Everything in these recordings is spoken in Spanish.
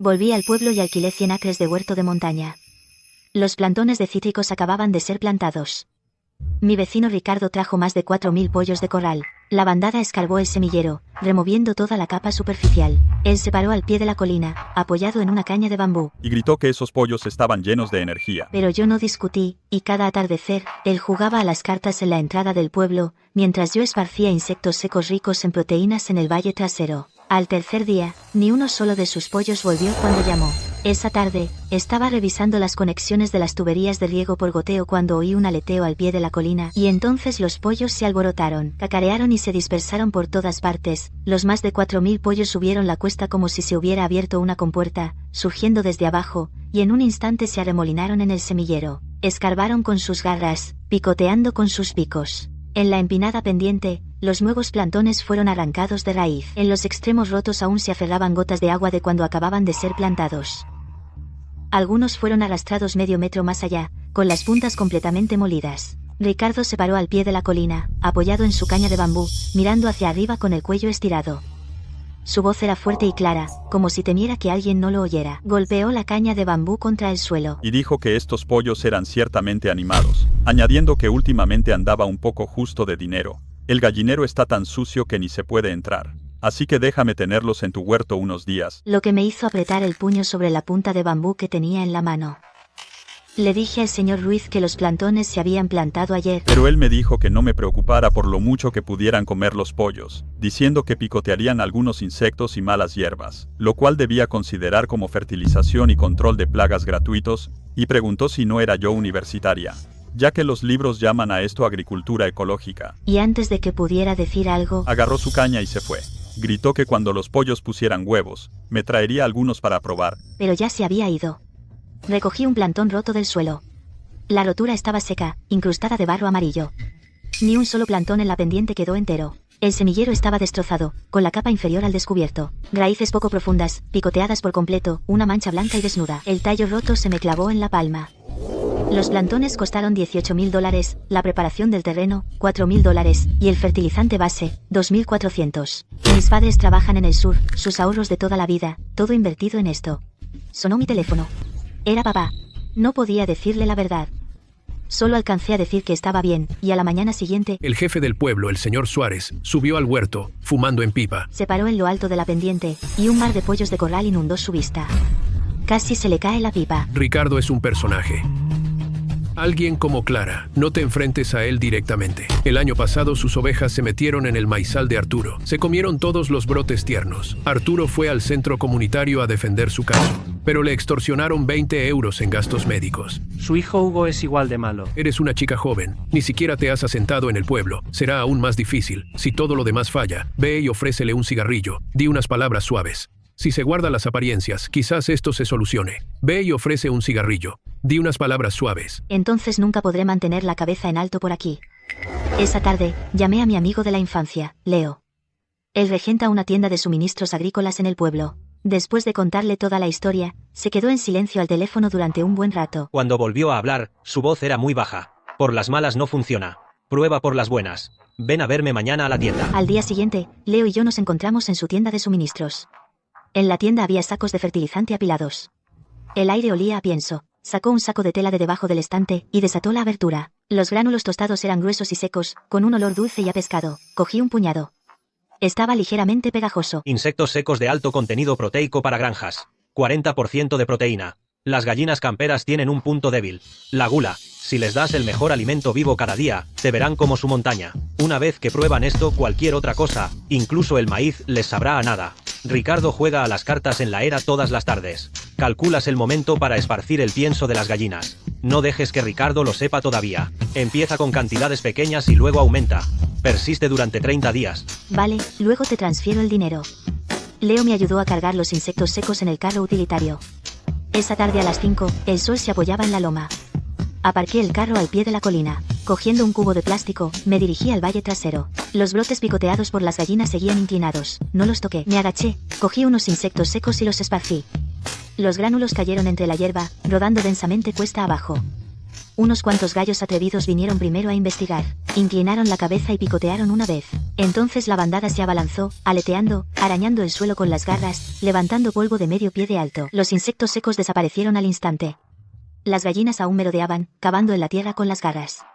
Volví al pueblo y alquilé 100 acres de huerto de montaña. Los plantones de cítricos acababan de ser plantados. Mi vecino Ricardo trajo más de 4000 pollos de corral. La bandada escarbó el semillero, removiendo toda la capa superficial. Él se paró al pie de la colina, apoyado en una caña de bambú. Y gritó que esos pollos estaban llenos de energía. Pero yo no discutí, y cada atardecer, él jugaba a las cartas en la entrada del pueblo, mientras yo esparcía insectos secos ricos en proteínas en el valle trasero. Al tercer día, ni uno solo de sus pollos volvió cuando llamó. Esa tarde, estaba revisando las conexiones de las tuberías de riego por goteo cuando oí un aleteo al pie de la colina, y entonces los pollos se alborotaron, cacarearon y se dispersaron por todas partes. Los más de 4000 pollos subieron la cuesta como si se hubiera abierto una compuerta, surgiendo desde abajo, y en un instante se arremolinaron en el semillero. Escarbaron con sus garras, picoteando con sus picos. En la empinada pendiente, los nuevos plantones fueron arrancados de raíz. En los extremos rotos aún se aferraban gotas de agua de cuando acababan de ser plantados. Algunos fueron arrastrados medio metro más allá, con las puntas completamente molidas. Ricardo se paró al pie de la colina, apoyado en su caña de bambú, mirando hacia arriba con el cuello estirado. Su voz era fuerte y clara, como si temiera que alguien no lo oyera. Golpeó la caña de bambú contra el suelo. Y dijo que estos pollos eran ciertamente animados, añadiendo que últimamente andaba un poco justo de dinero. El gallinero está tan sucio que ni se puede entrar. Así que déjame tenerlos en tu huerto unos días. Lo que me hizo apretar el puño sobre la punta de bambú que tenía en la mano. Le dije al señor Ruiz que los plantones se habían plantado ayer. Pero él me dijo que no me preocupara por lo mucho que pudieran comer los pollos, diciendo que picotearían algunos insectos y malas hierbas, lo cual debía considerar como fertilización y control de plagas gratuitos, y preguntó si no era yo universitaria, ya que los libros llaman a esto agricultura ecológica. Y antes de que pudiera decir algo, agarró su caña y se fue. Gritó que cuando los pollos pusieran huevos, me traería algunos para probar. Pero ya se había ido. Recogí un plantón roto del suelo. La rotura estaba seca, incrustada de barro amarillo. Ni un solo plantón en la pendiente quedó entero. El semillero estaba destrozado, con la capa inferior al descubierto. Raíces poco profundas, picoteadas por completo, una mancha blanca y desnuda. El tallo roto se me clavó en la palma. Los plantones costaron $18.000, la preparación del terreno, $4.000, y el fertilizante base, $2.400. Mis padres trabajan en el sur, sus ahorros de toda la vida, todo invertido en esto. Sonó mi teléfono. Era papá. No podía decirle la verdad. Solo alcancé a decir que estaba bien, y a la mañana siguiente... El jefe del pueblo, el señor Suárez, subió al huerto, fumando en pipa. Se paró en lo alto de la pendiente, y un mar de pollos de corral inundó su vista. Casi se le cae la pipa. Ricardo es un personaje. Alguien como Clara, no te enfrentes a él directamente. El año pasado sus ovejas se metieron en el maizal de Arturo. Se comieron todos los brotes tiernos. Arturo fue al centro comunitario a defender su caso, pero le extorsionaron 20 euros en gastos médicos. Su hijo Hugo es igual de malo. Eres una chica joven, ni siquiera te has asentado en el pueblo. Será aún más difícil. Si todo lo demás falla, ve y ofrécele un cigarrillo. Di unas palabras suaves. Si se guarda las apariencias, quizás esto se solucione. Ve y ofrece un cigarrillo. Di unas palabras suaves. Entonces nunca podré mantener la cabeza en alto por aquí. Esa tarde, llamé a mi amigo de la infancia, Leo. Él regenta una tienda de suministros agrícolas en el pueblo. Después de contarle toda la historia, se quedó en silencio al teléfono durante un buen rato. Cuando volvió a hablar, su voz era muy baja. Por las malas no funciona. Prueba por las buenas. Ven a verme mañana a la tienda. Al día siguiente, Leo y yo nos encontramos en su tienda de suministros. En la tienda había sacos de fertilizante apilados. El aire olía a pienso. Sacó un saco de tela de debajo del estante y desató la abertura. Los gránulos tostados eran gruesos y secos, con un olor dulce y a pescado. Cogí un puñado. Estaba ligeramente pegajoso. Insectos secos de alto contenido proteico para granjas. 40% de proteína. Las gallinas camperas tienen un punto débil. La gula. Si les das el mejor alimento vivo cada día, te verán como su montaña. Una vez que prueban esto, cualquier otra cosa, incluso el maíz, les sabrá a nada. Ricardo juega a las cartas en la era todas las tardes. Calculas el momento para esparcir el pienso de las gallinas. No dejes que Ricardo lo sepa todavía. Empieza con cantidades pequeñas y luego aumenta. Persiste durante 30 días. Vale, luego te transfiero el dinero. Leo me ayudó a cargar los insectos secos en el carro utilitario. Esa tarde a las 5, el sol se apoyaba en la loma. Aparqué el carro al pie de la colina. Cogiendo un cubo de plástico, me dirigí al valle trasero. Los brotes picoteados por las gallinas seguían inclinados. No los toqué. Me agaché, cogí unos insectos secos y los esparcí. Los gránulos cayeron entre la hierba, rodando densamente cuesta abajo. Unos cuantos gallos atrevidos vinieron primero a investigar, inclinaron la cabeza y picotearon una vez. Entonces la bandada se abalanzó, aleteando, arañando el suelo con las garras, levantando polvo de medio pie de alto. Los insectos secos desaparecieron al instante. Las gallinas aún merodeaban, cavando en la tierra con las garras.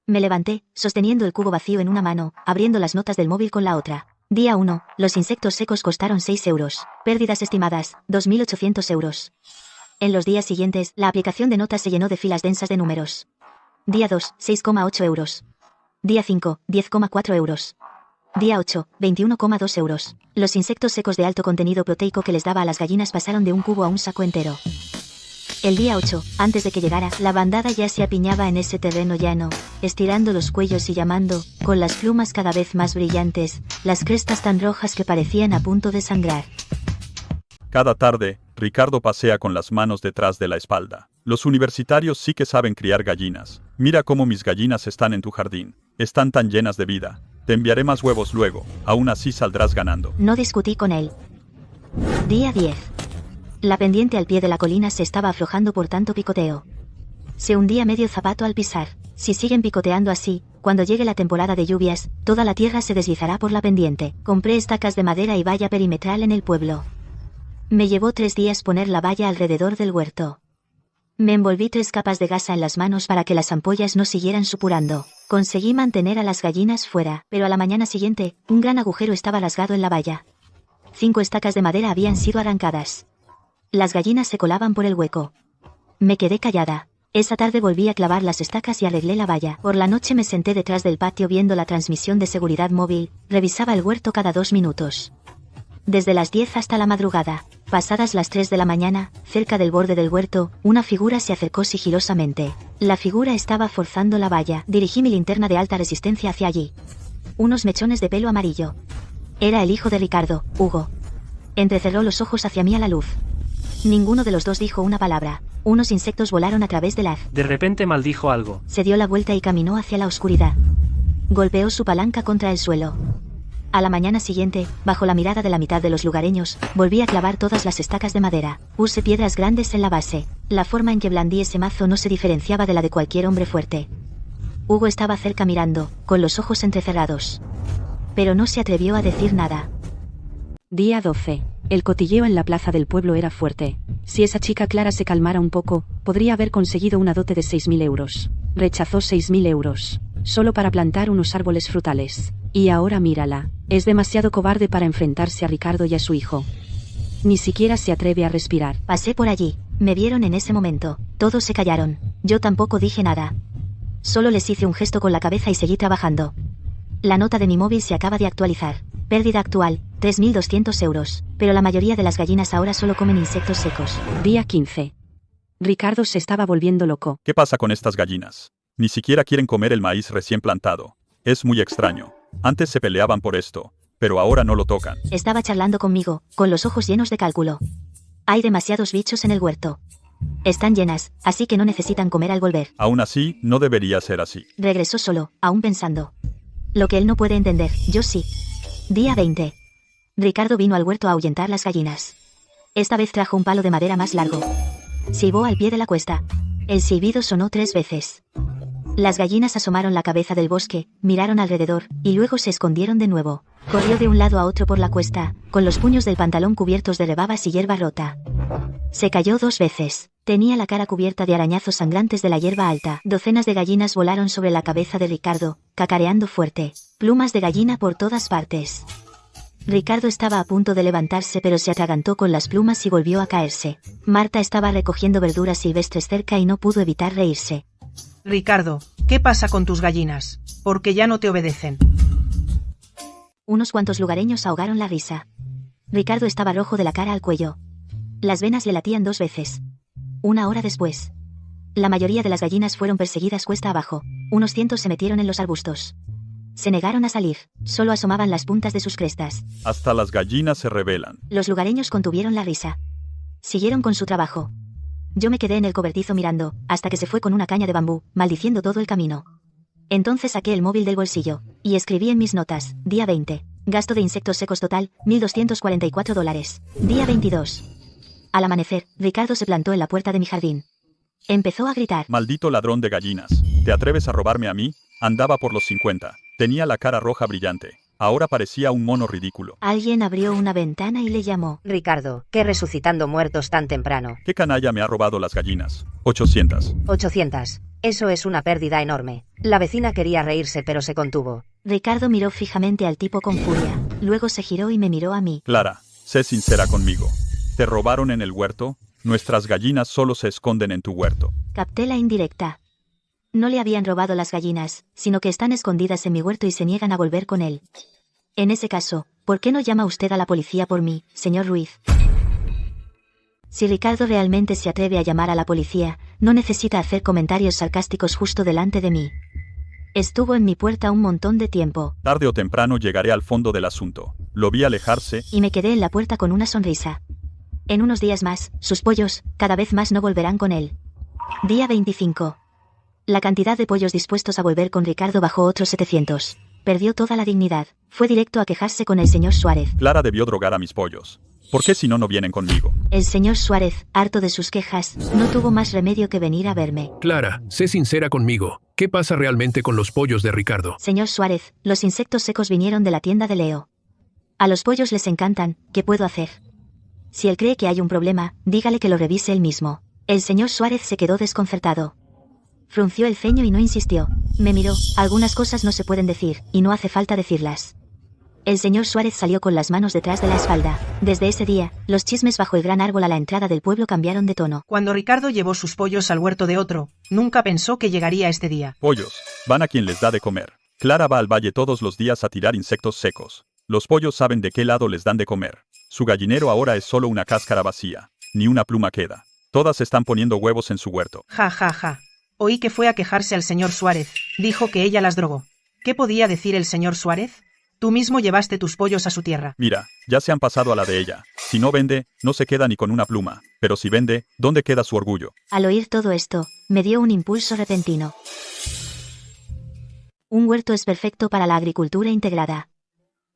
Me levanté, sosteniendo el cubo vacío en una mano, abriendo las notas del móvil con la otra. Día 1, los insectos secos costaron 6 euros. Pérdidas estimadas, 2.800 euros. En los días siguientes, la aplicación de notas se llenó de filas densas de números. Día 2, 6,8 euros. Día 5, 10,4 euros. Día 8, 21,2 euros. Los insectos secos de alto contenido proteico que les daba a las gallinas pasaron de un cubo a un saco entero. El día 8, antes de que llegara, la bandada ya se apiñaba en ese terreno llano, estirando los cuellos y llamando, con las plumas cada vez más brillantes, las crestas tan rojas que parecían a punto de sangrar. Cada tarde, Ricardo pasea con las manos detrás de la espalda. Los universitarios sí que saben criar gallinas. Mira cómo mis gallinas están en tu jardín. Están tan llenas de vida. Te enviaré más huevos luego. Aún así saldrás ganando. No discutí con él. Día 10. La pendiente al pie de la colina se estaba aflojando por tanto picoteo. Se hundía medio zapato al pisar. Si siguen picoteando así, cuando llegue la temporada de lluvias, toda la tierra se deslizará por la pendiente. Compré estacas de madera y valla perimetral en el pueblo. Me llevó 3 días poner la valla alrededor del huerto. Me envolví 3 capas de gasa en las manos para que las ampollas no siguieran supurando. Conseguí mantener a las gallinas fuera, pero a la mañana siguiente, un gran agujero estaba rasgado en la valla. 5 estacas de madera habían sido arrancadas. Las gallinas se colaban por el hueco. Me quedé callada. Esa tarde volví a clavar las estacas y arreglé la valla. Por la noche me senté detrás del patio viendo la transmisión de seguridad móvil, revisaba el huerto cada 2 minutos. Desde las 10 hasta la madrugada, pasadas las 3 de la mañana, cerca del borde del huerto, una figura se acercó sigilosamente. La figura estaba forzando la valla. Dirigí mi linterna de alta resistencia hacia allí. Unos mechones de pelo amarillo. Era el hijo de Ricardo, Hugo. Entrecerró los ojos hacia mí a la luz. Ninguno de los dos dijo una palabra. Unos insectos volaron a través del haz. De repente maldijo algo. Se dio la vuelta y caminó hacia la oscuridad. Golpeó su palanca contra el suelo. A la mañana siguiente, bajo la mirada de la mitad de los lugareños, volví a clavar todas las estacas de madera. Puse piedras grandes en la base. La forma en que blandí ese mazo no se diferenciaba de la de cualquier hombre fuerte. Hugo estaba cerca mirando, con los ojos entrecerrados. Pero no se atrevió a decir nada. Día 12. El cotilleo en la plaza del pueblo era fuerte. Si esa chica Clara se calmara un poco, podría haber conseguido una dote de 6.000 euros. Rechazó 6.000 euros. Solo para plantar unos árboles frutales. Y ahora mírala. Es demasiado cobarde para enfrentarse a Ricardo y a su hijo. Ni siquiera se atreve a respirar. Pasé por allí. Me vieron en ese momento. Todos se callaron. Yo tampoco dije nada. Solo les hice un gesto con la cabeza y seguí trabajando. La nota de mi móvil se acaba de actualizar. Pérdida actual, 3.200 euros. Pero la mayoría de las gallinas ahora solo comen insectos secos. Día 15. Ricardo se estaba volviendo loco. ¿Qué pasa con estas gallinas? Ni siquiera quieren comer el maíz recién plantado. Es muy extraño. Antes se peleaban por esto, pero ahora no lo tocan. Estaba charlando conmigo, con los ojos llenos de cálculo. Hay demasiados bichos en el huerto. Están llenas, así que no necesitan comer al volver. Aún así, no debería ser así. Regresó solo, aún pensando. Lo que él no puede entender, yo sí. Día 20. Ricardo vino al huerto a ahuyentar las gallinas. Esta vez trajo un palo de madera más largo. Silbó al pie de la cuesta. El silbido sonó 3 veces. Las gallinas asomaron la cabeza del bosque, miraron alrededor, y luego se escondieron de nuevo. Corrió de un lado a otro por la cuesta, con los puños del pantalón cubiertos de rebabas y hierba rota. Se cayó 2 veces. Tenía la cara cubierta de arañazos sangrantes de la hierba alta. Docenas de gallinas volaron sobre la cabeza de Ricardo, cacareando fuerte. Plumas de gallina por todas partes. Ricardo estaba a punto de levantarse pero se atragantó con las plumas y volvió a caerse. Marta estaba recogiendo verduras silvestres cerca y no pudo evitar reírse. Ricardo, ¿qué pasa con tus gallinas? Porque ya no te obedecen. Unos cuantos lugareños ahogaron la risa. Ricardo estaba rojo de la cara al cuello. Las venas le latían 2 veces. 1 hora después. La mayoría de las gallinas fueron perseguidas cuesta abajo. Unos cientos se metieron en los arbustos. Se negaron a salir. Solo asomaban las puntas de sus crestas. Hasta las gallinas se rebelan. Los lugareños contuvieron la risa. Siguieron con su trabajo. Yo me quedé en el cobertizo mirando, hasta que se fue con una caña de bambú, maldiciendo todo el camino. Entonces saqué el móvil del bolsillo, y escribí en mis notas, día 20. Gasto de insectos secos total, $1.244. Día 22. Al amanecer, Ricardo se plantó en la puerta de mi jardín. Empezó a gritar. Maldito ladrón de gallinas. ¿Te atreves a robarme a mí? Andaba por los 50. Tenía la cara roja brillante. Ahora parecía un mono ridículo. Alguien abrió una ventana y le llamó. Ricardo, ¿qué resucitando muertos tan temprano? ¿Qué canalla me ha robado las gallinas? 800. 800. Eso es una pérdida enorme. La vecina quería reírse pero se contuvo. Ricardo miró fijamente al tipo con furia. Luego se giró y me miró a mí. Clara, sé sincera conmigo. ¿Te robaron en el huerto? Nuestras gallinas solo se esconden en tu huerto. Capté la indirecta. No le habían robado las gallinas, sino que están escondidas en mi huerto y se niegan a volver con él. En ese caso, ¿por qué no llama usted a la policía por mí, señor Ruiz? Si Ricardo realmente se atreve a llamar a la policía, no necesita hacer comentarios sarcásticos justo delante de mí. Estuvo en mi puerta un montón de tiempo. Tarde o temprano llegaré al fondo del asunto. Lo vi alejarse. Y me quedé en la puerta con una sonrisa. En unos días más, sus pollos, cada vez más no volverán con él. Día 25. La cantidad de pollos dispuestos a volver con Ricardo bajó otros 700. Perdió toda la dignidad. Fue directo a quejarse con el señor Suárez. Clara debió drogar a mis pollos. ¿Por qué si no vienen conmigo? El señor Suárez, harto de sus quejas, no tuvo más remedio que venir a verme. Clara, sé sincera conmigo. ¿Qué pasa realmente con los pollos de Ricardo? Señor Suárez, los insectos secos vinieron de la tienda de Leo. A los pollos les encantan, ¿qué puedo hacer? Si él cree que hay un problema, dígale que lo revise él mismo. El señor Suárez se quedó desconcertado. Frunció el ceño y no insistió. Me miró. Algunas cosas no se pueden decir, y no hace falta decirlas. El señor Suárez salió con las manos detrás de la espalda. Desde ese día, los chismes bajo el gran árbol a la entrada del pueblo cambiaron de tono. Cuando Ricardo llevó sus pollos al huerto de otro, nunca pensó que llegaría este día. Pollos, van a quien les da de comer. Clara va al valle todos los días a tirar insectos secos. Los pollos saben de qué lado les dan de comer. Su gallinero ahora es solo una cáscara vacía. Ni una pluma queda. Todas están poniendo huevos en su huerto. Ja, ja, ja. Oí que fue a quejarse al señor Suárez. Dijo que ella las drogó. ¿Qué podía decir el señor Suárez? Tú mismo llevaste tus pollos a su tierra. Mira, ya se han pasado a la de ella. Si no vende, no se queda ni con una pluma. Pero si vende, ¿dónde queda su orgullo? Al oír todo esto, me dio un impulso repentino. Un huerto es perfecto para la agricultura integrada.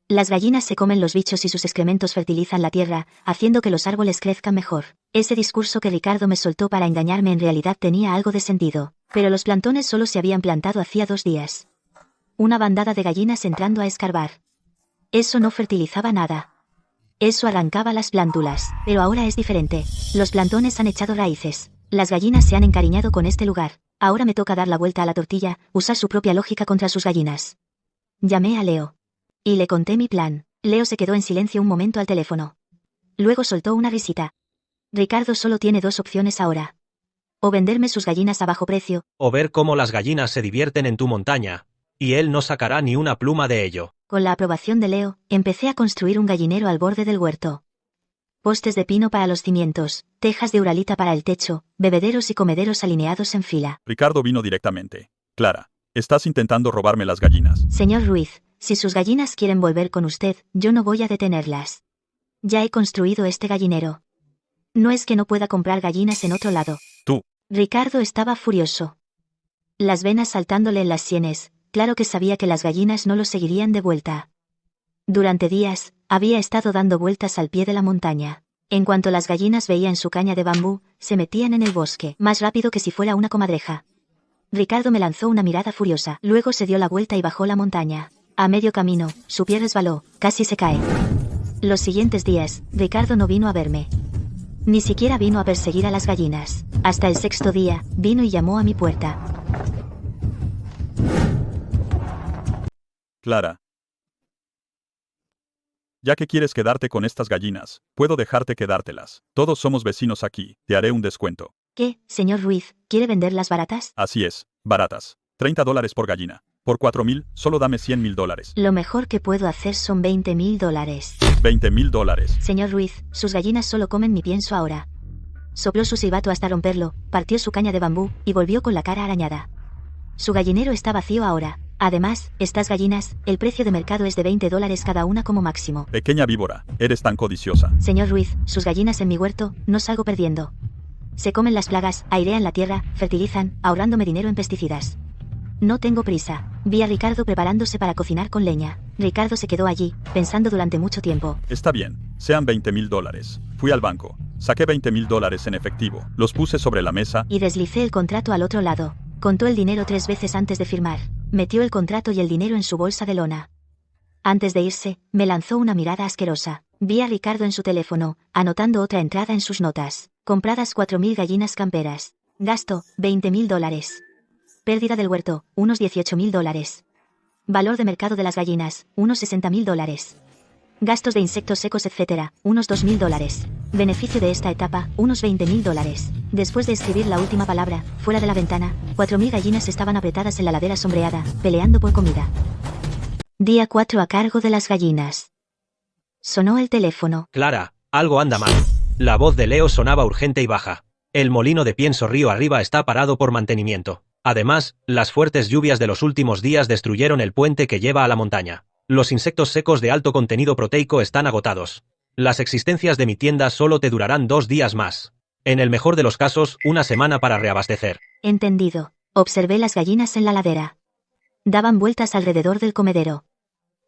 Las gallinas se comen los bichos y sus excrementos fertilizan la tierra, haciendo que los árboles crezcan mejor. Ese discurso que Ricardo me soltó para engañarme en realidad tenía algo de sentido. Pero los plantones solo se habían plantado hacía 2 días. Una bandada de gallinas entrando a escarbar. Eso no fertilizaba nada. Eso arrancaba las plántulas. Pero ahora es diferente. Los plantones han echado raíces. Las gallinas se han encariñado con este lugar. Ahora me toca dar la vuelta a la tortilla, usar su propia lógica contra sus gallinas. Llamé a Leo. Y le conté mi plan. Leo se quedó en silencio un momento al teléfono. Luego soltó una risita. Ricardo solo tiene 2 opciones ahora. O venderme sus gallinas a bajo precio. O ver cómo las gallinas se divierten en tu montaña. Y él no sacará ni una pluma de ello. Con la aprobación de Leo, empecé a construir un gallinero al borde del huerto. Postes de pino para los cimientos, tejas de uralita para el techo, bebederos y comederos alineados en fila. Ricardo vino directamente. Clara, estás intentando robarme las gallinas. Señor Ruiz, si sus gallinas quieren volver con usted, yo no voy a detenerlas. Ya he construido este gallinero. No es que no pueda comprar gallinas en otro lado. Tú. Ricardo estaba furioso. Las venas saltándole en las sienes, claro que sabía que las gallinas no lo seguirían de vuelta. Durante días, había estado dando vueltas al pie de la montaña. En cuanto las gallinas veían su caña de bambú, se metían en el bosque, más rápido que si fuera una comadreja. Ricardo me lanzó una mirada furiosa, luego se dio la vuelta y bajó la montaña. A medio camino, su pie resbaló, casi se cae. Los siguientes días, Ricardo no vino a verme. Ni siquiera vino a perseguir a las gallinas. Hasta el 6º día, vino y llamó a mi puerta. Clara. Ya que quieres quedarte con estas gallinas, puedo dejarte quedártelas. Todos somos vecinos aquí, te haré un descuento. ¿Qué, señor Ruiz, quiere venderlas baratas? Así es, baratas. $30 por gallina. Por 4.000, solo dame $100.000. Lo mejor que puedo hacer son $20.000. $20.000. Señor Ruiz, sus gallinas solo comen mi pienso ahora. Sopló su silbato hasta romperlo, partió su caña de bambú, y volvió con la cara arañada. Su gallinero está vacío ahora. Además, estas gallinas, el precio de mercado es de $20 cada una como máximo. Pequeña víbora, eres tan codiciosa. Señor Ruiz, sus gallinas en mi huerto, no salgo perdiendo. Se comen las plagas, airean la tierra, fertilizan, ahorrándome dinero en pesticidas. No tengo prisa. Vi a Ricardo preparándose para cocinar con leña. Ricardo se quedó allí, pensando durante mucho tiempo. Está bien, sean $20.000. Fui al banco, Saqué $20,000 en efectivo, los puse sobre la mesa y deslicé el contrato al otro lado. Contó el dinero 3 veces antes de firmar. Metió el contrato y el dinero en su bolsa de lona. Antes de irse, me lanzó una mirada asquerosa. Vi a Ricardo en su teléfono, anotando otra entrada en sus notas. Compradas 4.000 gallinas camperas. Gasto, $20,000. Pérdida del huerto, unos $18,000. Valor de mercado de las gallinas, unos $60,000. Gastos de insectos secos etc., unos $2,000. Beneficio de esta etapa, unos $20,000. Después de escribir la última palabra, fuera de la ventana, 4.000 gallinas estaban apretadas en la ladera sombreada, peleando por comida. Día 4 a cargo de las gallinas. Sonó el teléfono. Clara, algo anda mal. La voz de Leo sonaba urgente y baja. El molino de pienso río arriba está parado por mantenimiento. Además, las fuertes lluvias de los últimos días destruyeron el puente que lleva a la montaña. Los insectos secos de alto contenido proteico están agotados. Las existencias de mi tienda solo te durarán 2 días más. En el mejor de los casos, una semana para reabastecer. Entendido. Observé las gallinas en la ladera. Daban vueltas alrededor del comedero.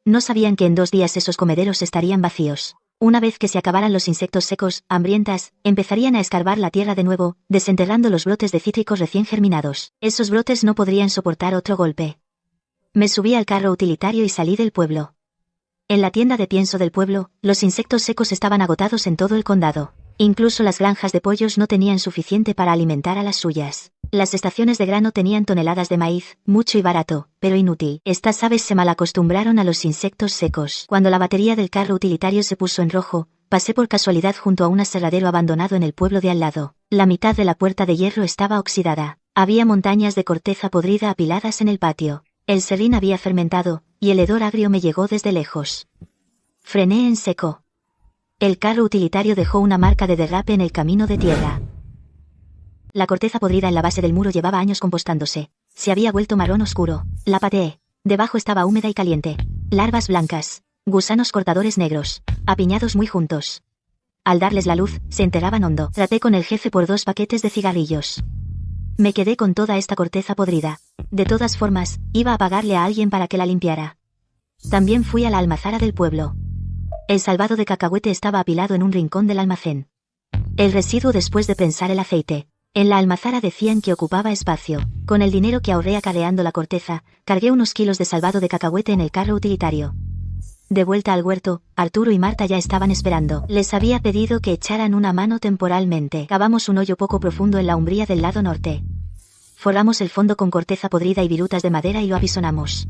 No sabían que en 2 días esos comederos estarían vacíos. Una vez que se acabaran los insectos secos, hambrientas, empezarían a escarbar la tierra de nuevo, desenterrando los brotes de cítricos recién germinados. Esos brotes no podrían soportar otro golpe. Me subí al carro utilitario y salí del pueblo. En la tienda de pienso del pueblo, los insectos secos estaban agotados en todo el condado. Incluso las granjas de pollos no tenían suficiente para alimentar a las suyas. Las estaciones de grano tenían toneladas de maíz, mucho y barato, pero inútil. Estas aves se malacostumbraron a los insectos secos. Cuando la batería del carro utilitario se puso en rojo, pasé por casualidad junto a un aserradero abandonado en el pueblo de al lado. La mitad de la puerta de hierro estaba oxidada. Había montañas de corteza podrida apiladas en el patio. El serrín había fermentado, y el hedor agrio me llegó desde lejos. Frené en seco. El carro utilitario dejó una marca de derrape en el camino de tierra. La corteza podrida en la base del muro llevaba años compostándose. Se había vuelto marrón oscuro. La pateé. Debajo estaba húmeda y caliente. Larvas blancas. Gusanos cortadores negros. Apiñados muy juntos. Al darles la luz, se enterraban hondo. Traté con el jefe por 2 paquetes de cigarrillos. Me quedé con toda esta corteza podrida. De todas formas, iba a pagarle a alguien para que la limpiara. También fui a la almazara del pueblo. El salvado de cacahuete estaba apilado en un rincón del almacén. El residuo después de prensar el aceite. En la almazara decían que ocupaba espacio. Con el dinero que ahorré acarreando la corteza, cargué unos kilos de salvado de cacahuete en el carro utilitario. De vuelta al huerto, Arturo y Marta ya estaban esperando. Les había pedido que echaran una mano temporalmente. Cavamos un hoyo poco profundo en la umbría del lado norte. Forramos el fondo con corteza podrida y virutas de madera y lo apisonamos.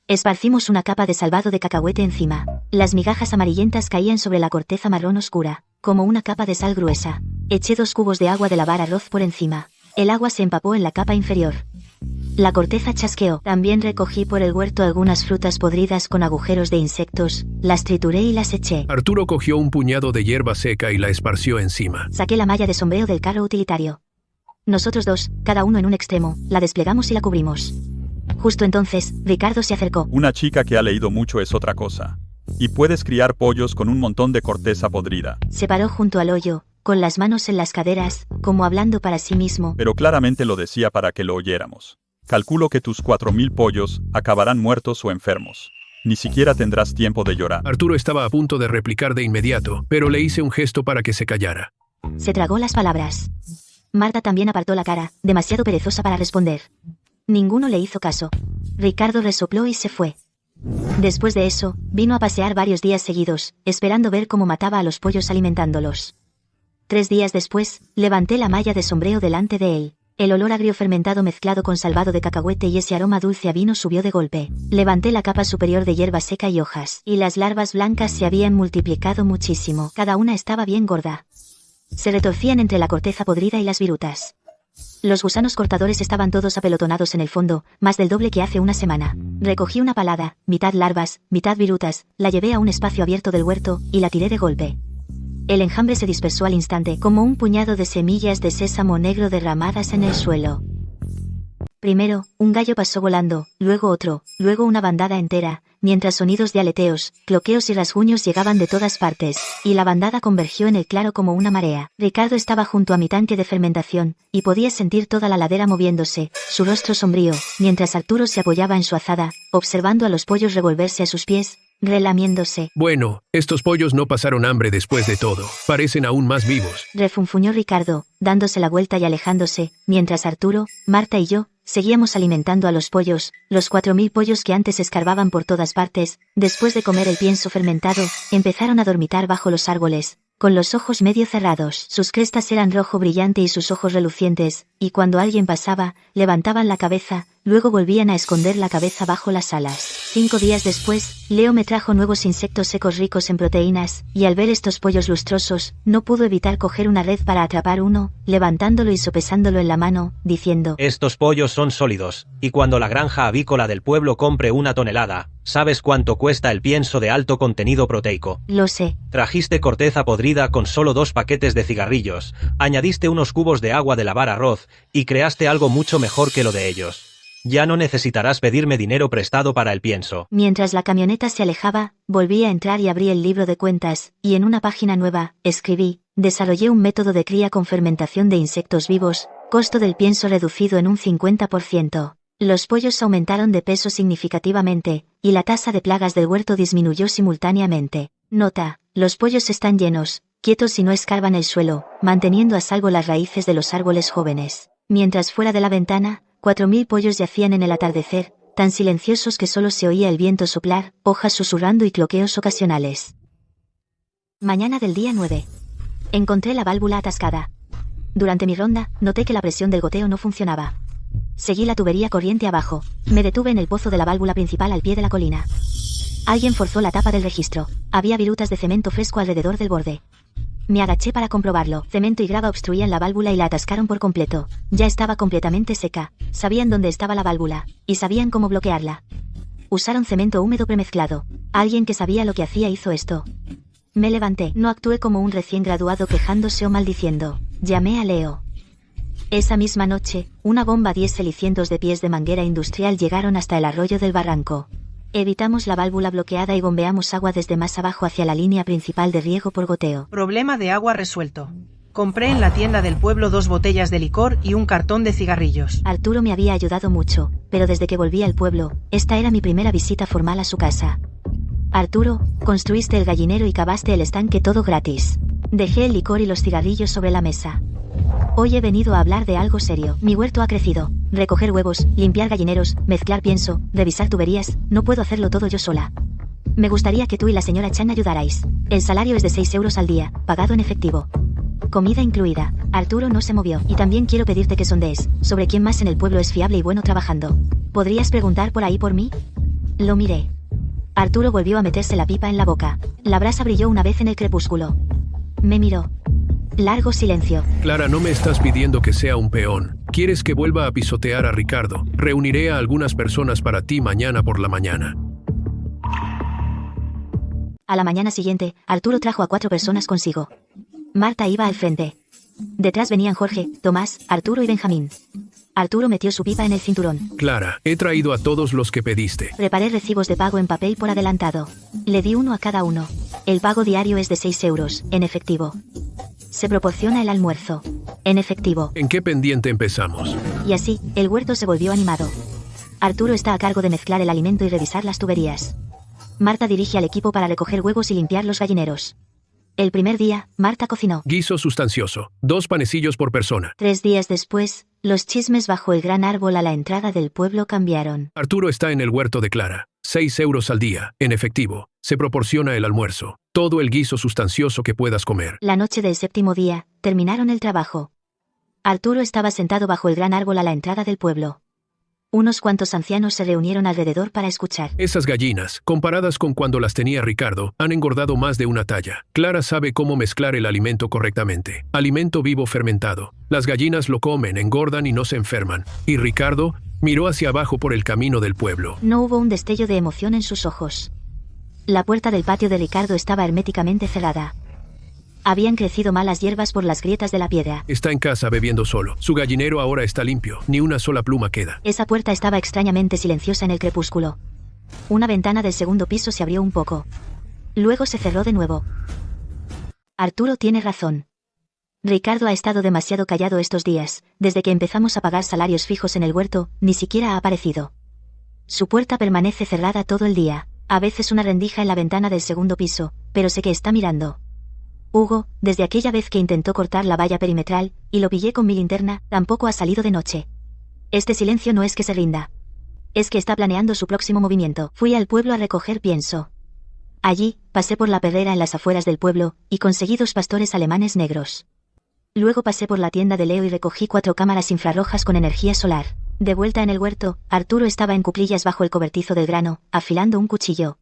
Esparcimos una capa de salvado de cacahuete encima. Las migajas amarillentas caían sobre la corteza marrón oscura, como una capa de sal gruesa. Eché 2 cubos de agua de lavar arroz por encima. El agua se empapó en la capa inferior. La corteza chasqueó. También recogí por el huerto algunas frutas podridas con agujeros de insectos, las trituré y las eché. Arturo cogió un puñado de hierba seca y la esparció encima. Saqué la malla de sombreo del carro utilitario. Nosotros 2, cada uno en un extremo, la desplegamos y la cubrimos. Justo entonces, Ricardo se acercó. Una chica que ha leído mucho es otra cosa. Y puedes criar pollos con un montón de corteza podrida. Se paró junto al hoyo, con las manos en las caderas, como hablando para sí mismo. Pero claramente lo decía para que lo oyéramos. Calculo que tus 4.000 pollos acabarán muertos o enfermos. Ni siquiera tendrás tiempo de llorar. Arturo estaba a punto de replicar de inmediato, pero le hice un gesto para que se callara. Se tragó las palabras. Marta también apartó la cara, demasiado perezosa para responder. Ninguno le hizo caso. Ricardo resopló y se fue. Después de eso, vino a pasear varios días seguidos, esperando ver cómo mataba a los pollos alimentándolos. 3 días después, levanté la malla de sombreo delante de él. El olor agrio fermentado mezclado con salvado de cacahuete y ese aroma dulce a vino subió de golpe. Levanté la capa superior de hierba seca y hojas. Y las larvas blancas se habían multiplicado muchísimo. Cada una estaba bien gorda. Se retorcían entre la corteza podrida y las virutas. Los gusanos cortadores estaban todos apelotonados en el fondo, más del doble que hace una semana. Recogí una palada, mitad larvas, mitad virutas, la llevé a un espacio abierto del huerto, y la tiré de golpe. El enjambre se dispersó al instante, como un puñado de semillas de sésamo negro derramadas en el suelo. Primero, un gallo pasó volando, luego otro, luego una bandada entera, mientras sonidos de aleteos, cloqueos y rasguños llegaban de todas partes, y la bandada convergió en el claro como una marea. Ricardo estaba junto a mi tanque de fermentación, y podía sentir toda la ladera moviéndose, su rostro sombrío, mientras Arturo se apoyaba en su azada, observando a los pollos revolverse a sus pies, relamiéndose. Bueno, estos pollos no pasaron hambre después de todo. Parecen aún más vivos. Refunfuñó Ricardo, dándose la vuelta y alejándose, mientras Arturo, Marta y yo, seguíamos alimentando a los pollos, los 4000 pollos que antes escarbaban por todas partes, después de comer el pienso fermentado, empezaron a dormitar bajo los árboles, con los ojos medio cerrados. Sus crestas eran rojo brillante y sus ojos relucientes, y cuando alguien pasaba, levantaban la cabeza, luego volvían a esconder la cabeza bajo las alas. 5 días después, Leo me trajo nuevos insectos secos ricos en proteínas, y al ver estos pollos lustrosos, no pudo evitar coger una red para atrapar uno, levantándolo y sopesándolo en la mano, diciendo: Estos pollos son sólidos, y cuando la granja avícola del pueblo compre 1 tonelada, ¿sabes cuánto cuesta el pienso de alto contenido proteico? Lo sé. Trajiste corteza podrida con solo 2 paquetes de cigarrillos, añadiste unos cubos de agua de lavar arroz, y creaste algo mucho mejor que lo de ellos. Ya no necesitarás pedirme dinero prestado para el pienso. Mientras la camioneta se alejaba, volví a entrar y abrí el libro de cuentas, y en una página nueva, escribí: desarrollé un método de cría con fermentación de insectos vivos, costo del pienso reducido en un 50%. Los pollos aumentaron de peso significativamente, y la tasa de plagas del huerto disminuyó simultáneamente. Nota: los pollos están llenos, quietos y no escarban el suelo, manteniendo a salvo las raíces de los árboles jóvenes. Mientras fuera de la ventana, 4000 pollos yacían en el atardecer, tan silenciosos que solo se oía el viento soplar, hojas susurrando y cloqueos ocasionales. Mañana del día 9. Encontré la válvula atascada. Durante mi ronda, noté que la presión del goteo no funcionaba. Seguí la tubería corriente abajo. Me detuve en el pozo de la válvula principal al pie de la colina. Alguien forzó la tapa del registro. Había virutas de cemento fresco alrededor del borde. Me agaché para comprobarlo. Cemento y grava obstruían la válvula y la atascaron por completo. Ya estaba completamente seca. Sabían dónde estaba la válvula, y sabían cómo bloquearla. Usaron cemento húmedo premezclado. Alguien que sabía lo que hacía hizo esto. Me levanté. No actué como un recién graduado quejándose o maldiciendo. Llamé a Leo. Esa misma noche, una bomba diésel y cientos de pies de manguera industrial llegaron hasta el arroyo del barranco. Evitamos la válvula bloqueada y bombeamos agua desde más abajo hacia la línea principal de riego por goteo. Problema de agua resuelto. Compré en la tienda del pueblo 2 botellas de licor y un cartón de cigarrillos. Arturo me había ayudado mucho, pero desde que volví al pueblo, esta era mi primera visita formal a su casa. Arturo, construiste el gallinero y cavaste el estanque todo gratis. Dejé el licor y los cigarrillos sobre la mesa. Hoy he venido a hablar de algo serio. Mi huerto ha crecido. Recoger huevos, limpiar gallineros, mezclar pienso, revisar tuberías, no puedo hacerlo todo yo sola. Me gustaría que tú y la señora Chan ayudarais. El salario es de 6 euros al día, pagado en efectivo. Comida incluida. Arturo no se movió. Y también quiero pedirte que sondees sobre quién más en el pueblo es fiable y bueno trabajando. ¿Podrías preguntar por ahí por mí? Lo miré. Arturo volvió a meterse la pipa en la boca. La brasa brilló una vez en el crepúsculo. Me miró. Largo silencio. Clara, no me estás pidiendo que sea un peón. ¿Quieres que vuelva a pisotear a Ricardo? Reuniré a algunas personas para ti mañana por la mañana. A la mañana siguiente, Arturo trajo a 4 personas consigo. Marta iba al frente. Detrás venían Jorge, Tomás, Arturo y Benjamín. Arturo metió su pipa en el cinturón. Clara, he traído a todos los que pediste. Preparé recibos de pago en papel por adelantado. Le di uno a cada uno. El pago diario es de 6 euros, en efectivo. Se proporciona el almuerzo, en efectivo. ¿En qué pendiente empezamos? Y así, el huerto se volvió animado. Arturo está a cargo de mezclar el alimento y revisar las tuberías. Marta dirige al equipo para recoger huevos y limpiar los gallineros. El primer día, Marta cocinó. Guiso sustancioso. 2 panecillos por persona. 3 días después, los chismes bajo el gran árbol a la entrada del pueblo cambiaron. Arturo está en el huerto de Clara. 6 euros al día, en efectivo. Se proporciona el almuerzo. Todo el guiso sustancioso que puedas comer. La noche del 7º día, terminaron el trabajo. Arturo estaba sentado bajo el gran árbol a la entrada del pueblo. Unos cuantos ancianos se reunieron alrededor para escuchar. Esas gallinas, comparadas con cuando las tenía Ricardo, han engordado más de una talla. Clara sabe cómo mezclar el alimento correctamente. Alimento vivo fermentado. Las gallinas lo comen, engordan y no se enferman. Y Ricardo miró hacia abajo por el camino del pueblo. No hubo un destello de emoción en sus ojos. La puerta del patio de Ricardo estaba herméticamente cerrada. Habían crecido malas hierbas por las grietas de la piedra. Está en casa bebiendo solo. Su gallinero ahora está limpio. Ni una sola pluma queda. Esa puerta estaba extrañamente silenciosa en el crepúsculo. Una ventana del segundo piso se abrió un poco. Luego se cerró de nuevo. Arturo tiene razón. Ricardo ha estado demasiado callado estos días. Desde que empezamos a pagar salarios fijos en el huerto, ni siquiera ha aparecido. Su puerta permanece cerrada todo el día. a veces una rendija en la ventana del segundo piso, pero sé que está mirando. Hugo, desde aquella vez que intentó cortar la valla perimetral, y lo pillé con mi linterna, tampoco ha salido de noche. Este silencio no es que se rinda. Es que está planeando su próximo movimiento. Fui al pueblo a recoger pienso. Allí, pasé por la perrera en las afueras del pueblo, y conseguí 2 pastores alemanes negros. Luego pasé por la tienda de Leo y recogí 4 cámaras infrarrojas con energía solar. De vuelta en el huerto, Arturo estaba en cuclillas bajo el cobertizo del grano, afilando un cuchillo.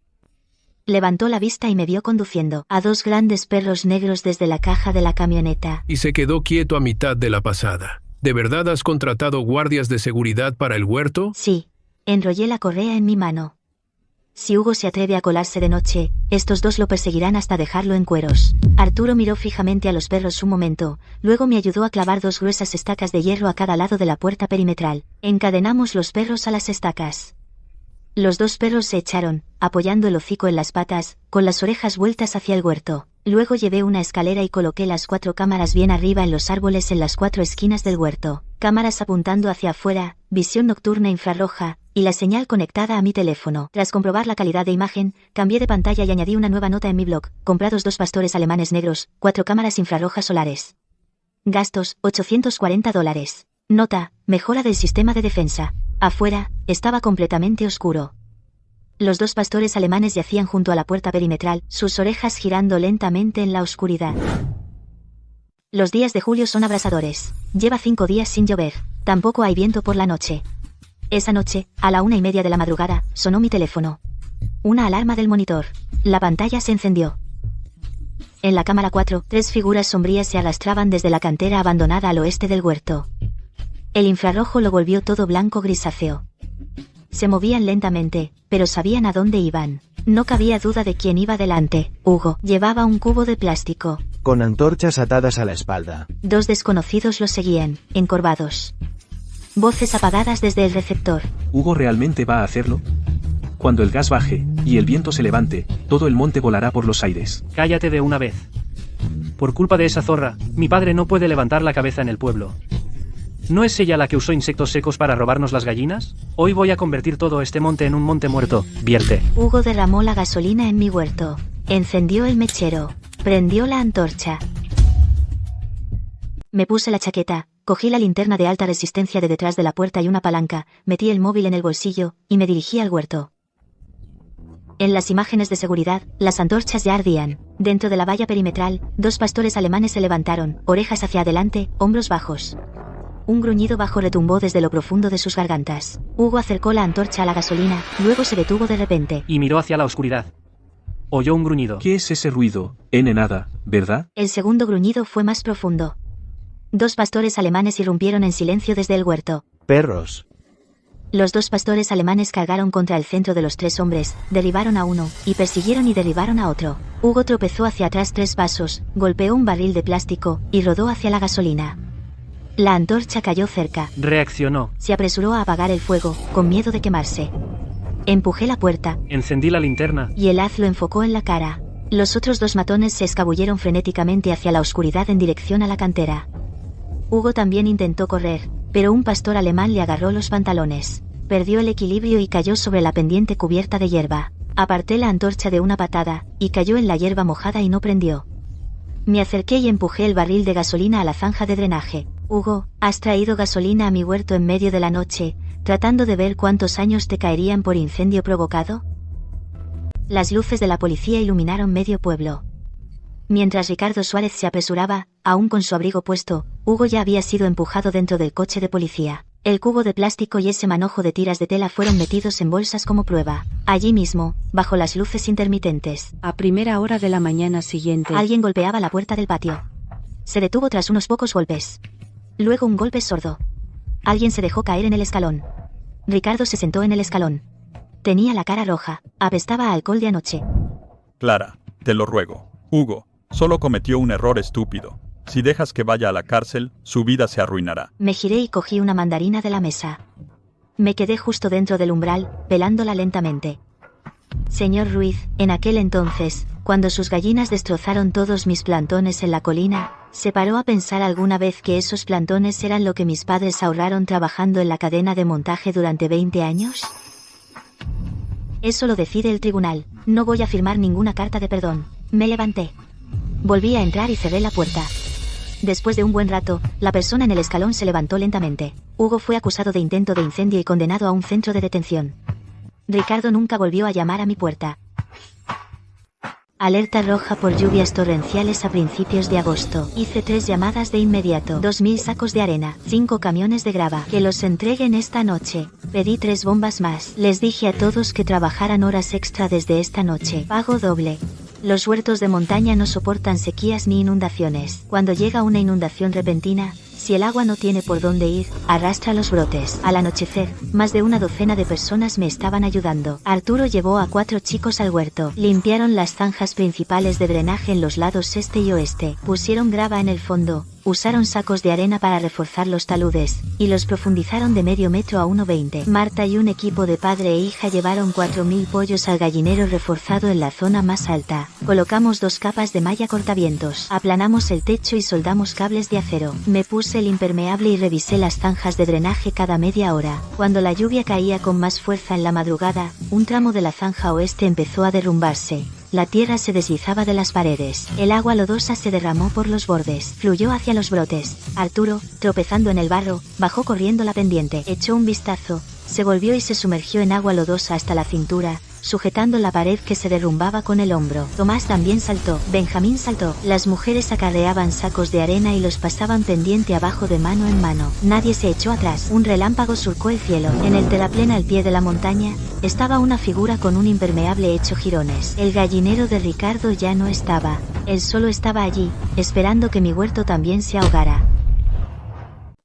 Levantó la vista y me vio conduciendo a 2 grandes perros negros desde la caja de la camioneta. Y se quedó quieto a mitad de la pasada. ¿De verdad has contratado guardias de seguridad para el huerto? Sí. Enrollé la correa en mi mano. Si Hugo se atreve a colarse de noche, estos 2 lo perseguirán hasta dejarlo en cueros. Arturo miró fijamente a los perros un momento, luego me ayudó a clavar 2 gruesas estacas de hierro a cada lado de la puerta perimetral. Encadenamos los perros a las estacas. Los 2 perros se echaron, apoyando el hocico en las patas, con las orejas vueltas hacia el huerto. Luego llevé una escalera y coloqué las 4 cámaras bien arriba en los árboles en las 4 esquinas del huerto. Cámaras apuntando hacia afuera, visión nocturna infrarroja, y la señal conectada a mi teléfono. Tras comprobar la calidad de imagen, cambié de pantalla y añadí una nueva nota en mi blog. Comprados 2 pastores alemanes negros, 4 cámaras infrarrojas solares. Gastos, $840. Nota, mejora del sistema de defensa. Afuera, estaba completamente oscuro. Los 2 pastores alemanes yacían junto a la puerta perimetral, sus orejas girando lentamente en la oscuridad. Los días de julio son abrasadores. Lleva 5 días sin llover. Tampoco hay viento por la noche. Esa noche, a la 1:30 de la madrugada, sonó mi teléfono. Una alarma del monitor. La pantalla se encendió. En la cámara 4, 3 figuras sombrías se arrastraban desde la cantera abandonada al oeste del huerto. El infrarrojo lo volvió todo blanco grisáceo. Se movían lentamente, pero sabían a dónde iban. No cabía duda de quién iba delante. Hugo llevaba un cubo de plástico, con antorchas atadas a la espalda. 2 desconocidos lo seguían, encorvados. Voces apagadas desde el receptor. ¿Hugo realmente va a hacerlo? Cuando el gas baje, y el viento se levante, todo el monte volará por los aires. Cállate de una vez. Por culpa de esa zorra, mi padre no puede levantar la cabeza en el pueblo. ¿No es ella la que usó insectos secos para robarnos las gallinas? Hoy voy a convertir todo este monte en un monte muerto. Vierte. Hugo derramó la gasolina en mi huerto. Encendió el mechero. Prendió la antorcha. Me puse la chaqueta, cogí la linterna de alta resistencia de detrás de la puerta y una palanca, metí el móvil en el bolsillo, y me dirigí al huerto. En las imágenes de seguridad, las antorchas ya ardían. Dentro de la valla perimetral, 2 pastores alemanes se levantaron, orejas hacia adelante, hombros bajos. Un gruñido bajo retumbó desde lo profundo de sus gargantas. Hugo acercó la antorcha a la gasolina, luego se detuvo de repente. Y miró hacia la oscuridad. Oyó un gruñido. ¿Qué es ese ruido? Nada, ¿verdad? El segundo gruñido fue más profundo. 2 pastores alemanes irrumpieron en silencio desde el huerto. Perros. Los 2 pastores alemanes cargaron contra el centro de los 3 hombres, derribaron a uno, y persiguieron y derribaron a otro. Hugo tropezó hacia atrás 3 pasos, golpeó un barril de plástico, y rodó hacia la gasolina. La antorcha cayó cerca. Reaccionó. Se apresuró a apagar el fuego, con miedo de quemarse. Empujé la puerta. Encendí la linterna. Y el haz lo enfocó en la cara. Los otros 2 matones se escabulleron frenéticamente hacia la oscuridad en dirección a la cantera. Hugo también intentó correr, pero un pastor alemán le agarró los pantalones. Perdió el equilibrio y cayó sobre la pendiente cubierta de hierba. Aparté la antorcha de una patada, y cayó en la hierba mojada y no prendió. Me acerqué y empujé el barril de gasolina a la zanja de drenaje. Hugo, has traído gasolina a mi huerto en medio de la noche, tratando de ver cuántos años te caerían por incendio provocado. Las luces de la policía iluminaron medio pueblo. Mientras Ricardo Suárez se apresuraba, aún con su abrigo puesto, Hugo ya había sido empujado dentro del coche de policía. El cubo de plástico y ese manojo de tiras de tela fueron metidos en bolsas como prueba. Allí mismo, bajo las luces intermitentes. A primera hora de la mañana siguiente. Alguien golpeaba la puerta del patio. Se detuvo tras unos pocos golpes. Luego un golpe sordo. Alguien se dejó caer en el escalón. Ricardo se sentó en el escalón. Tenía la cara roja. Apestaba a alcohol de anoche. Clara, te lo ruego. Hugo, solo cometió un error estúpido. Si dejas que vaya a la cárcel, su vida se arruinará. Me giré y cogí una mandarina de la mesa. Me quedé justo dentro del umbral, pelándola lentamente. Señor Ruiz, en aquel entonces, cuando sus gallinas destrozaron todos mis plantones en la colina, ¿se paró a pensar alguna vez que esos plantones eran lo que mis padres ahorraron trabajando en la cadena de montaje durante 20 años? Eso lo decide el tribunal. No voy a firmar ninguna carta de perdón. Me levanté. Volví a entrar y cerré la puerta. Después de un buen rato, la persona en el escalón se levantó lentamente. Hugo fue acusado de intento de incendio y condenado a un centro de detención. Ricardo nunca volvió a llamar a mi puerta. Alerta roja por lluvias torrenciales a principios de agosto. Hice 3 llamadas de inmediato. 2000 sacos de arena. 5 camiones de grava. Que los entreguen esta noche. Pedí 3 bombas más. Les dije a todos que trabajaran horas extra desde esta noche. Pago doble. Los huertos de montaña no soportan sequías ni inundaciones. Cuando llega una inundación repentina, si el agua no tiene por dónde ir, arrastra los brotes. Al anochecer, más de una docena de personas me estaban ayudando. Arturo llevó a 4 chicos al huerto. Limpiaron las zanjas principales de drenaje en los lados este y oeste. Pusieron grava en el fondo. Usaron sacos de arena para reforzar los taludes, y los profundizaron de medio metro a 1,20. Marta y un equipo de padre e hija llevaron 4000 pollos al gallinero reforzado en la zona más alta. Colocamos 2 capas de malla cortavientos. Aplanamos el techo y soldamos cables de acero. Me puse el impermeable y revisé las zanjas de drenaje cada media hora. Cuando la lluvia caía con más fuerza en la madrugada, un tramo de la zanja oeste empezó a derrumbarse. La tierra se deslizaba de las paredes. El agua lodosa se derramó por los bordes. Fluyó hacia los brotes. Arturo, tropezando en el barro, bajó corriendo la pendiente. Echó un vistazo. Se volvió y se sumergió en agua lodosa hasta la cintura, sujetando la pared que se derrumbaba con el hombro. Tomás también saltó. Benjamín saltó. Las mujeres acarreaban sacos de arena y los pasaban pendiente abajo de mano en mano. Nadie se echó atrás. Un relámpago surcó el cielo. En el terraplén al pie de la montaña, estaba una figura con un impermeable hecho jirones. El gallinero de Ricardo ya no estaba. Él solo estaba allí, esperando que mi huerto también se ahogara.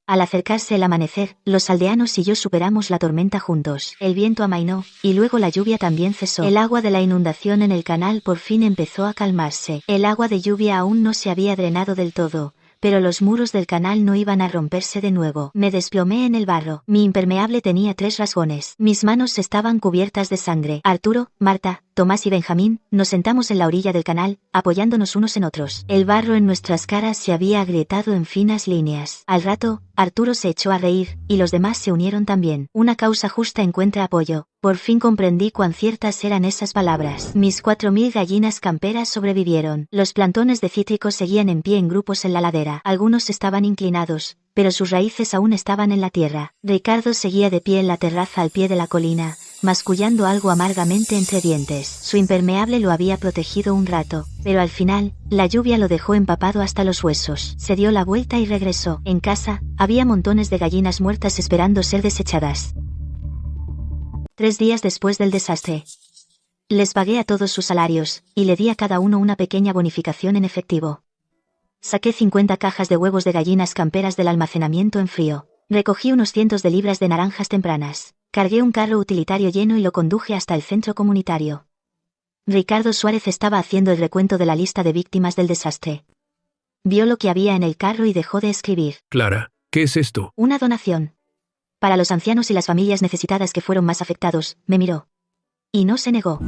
Al acercarse el amanecer, los aldeanos y yo superamos la tormenta juntos. El viento amainó, y luego la lluvia también cesó. El agua de la inundación en el canal por fin empezó a calmarse. El agua de lluvia aún no se había drenado del todo, pero los muros del canal no iban a romperse de nuevo. Me desplomé en el barro. Mi impermeable tenía 3 rasgones. Mis manos estaban cubiertas de sangre. Arturo, Marta, Tomás y Benjamín, nos sentamos en la orilla del canal, apoyándonos unos en otros. El barro en nuestras caras se había agrietado en finas líneas. Al rato, Arturo se echó a reír, y los demás se unieron también. Una causa justa encuentra apoyo. Por fin comprendí cuán ciertas eran esas palabras. Mis 4000 gallinas camperas sobrevivieron. Los plantones de cítricos seguían en pie en grupos en la ladera. Algunos estaban inclinados, pero sus raíces aún estaban en la tierra. Ricardo seguía de pie en la terraza al pie de la colina, mascullando algo amargamente entre dientes. Su impermeable lo había protegido un rato, pero al final, la lluvia lo dejó empapado hasta los huesos. Se dio la vuelta y regresó. En casa, había montones de gallinas muertas esperando ser desechadas. 3 días después del desastre, les pagué a todos sus salarios, y le di a cada uno una pequeña bonificación en efectivo. Saqué 50 cajas de huevos de gallinas camperas del almacenamiento en frío. Recogí unos cientos de libras de naranjas tempranas. Cargué un carro utilitario lleno y lo conduje hasta el centro comunitario. Ricardo Suárez estaba haciendo el recuento de la lista de víctimas del desastre. Vio lo que había en el carro y dejó de escribir. Clara, ¿qué es esto? Una donación. Para los ancianos y las familias necesitadas que fueron más afectados, me miró. Y no se negó.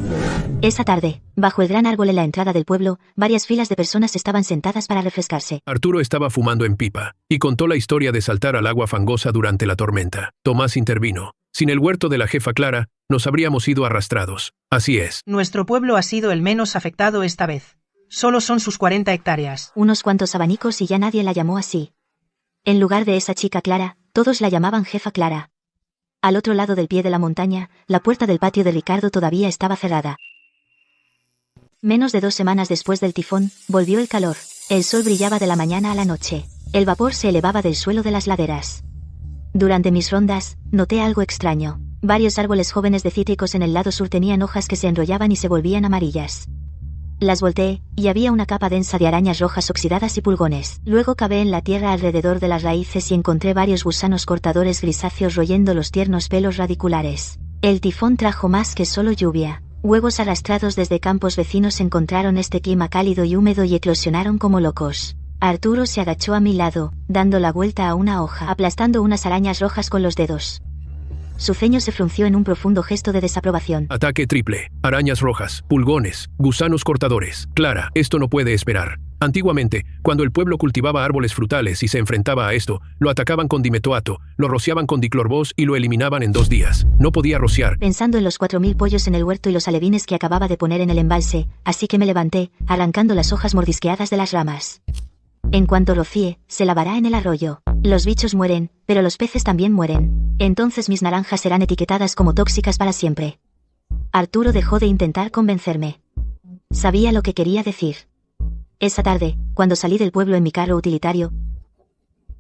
Esa tarde, bajo el gran árbol en la entrada del pueblo, varias filas de personas estaban sentadas para refrescarse. Arturo estaba fumando en pipa, y contó la historia de saltar al agua fangosa durante la tormenta. Tomás intervino. Sin el huerto de la jefa Clara, nos habríamos ido arrastrados. Así es. Nuestro pueblo ha sido el menos afectado esta vez. Solo son sus 40 hectáreas. Unos cuantos abanicos y ya nadie la llamó así. En lugar de esa chica Clara, todos la llamaban jefa Clara. Al otro lado del pie de la montaña, la puerta del patio de Ricardo todavía estaba cerrada. Menos de 2 semanas después del tifón, volvió el calor. El sol brillaba de la mañana a la noche. El vapor se elevaba del suelo de las laderas. Durante mis rondas, noté algo extraño. Varios árboles jóvenes de cítricos en el lado sur tenían hojas que se enrollaban y se volvían amarillas. Las volteé, y había una capa densa de arañas rojas oxidadas y pulgones. Luego cavé en la tierra alrededor de las raíces y encontré varios gusanos cortadores grisáceos royendo los tiernos pelos radiculares. El tifón trajo más que solo lluvia. Huevos arrastrados desde campos vecinos encontraron este clima cálido y húmedo y eclosionaron como locos. Arturo se agachó a mi lado, dando la vuelta a una hoja, aplastando unas arañas rojas con los dedos. Su ceño se frunció en un profundo gesto de desaprobación. Ataque triple. Arañas rojas, pulgones, gusanos cortadores. Clara, esto no puede esperar. Antiguamente, cuando el pueblo cultivaba árboles frutales y se enfrentaba a esto, lo atacaban con dimetoato, lo rociaban con diclorbos y lo eliminaban en 2 días. No podía rociar. Pensando en los 4000 pollos en el huerto y los alevines que acababa de poner en el embalse, así que me levanté, arrancando las hojas mordisqueadas de las ramas. En cuanto rocíe, se lavará en el arroyo. Los bichos mueren, pero los peces también mueren. Entonces mis naranjas serán etiquetadas como tóxicas para siempre. Arturo dejó de intentar convencerme. Sabía lo que quería decir. Esa tarde, cuando salí del pueblo en mi carro utilitario,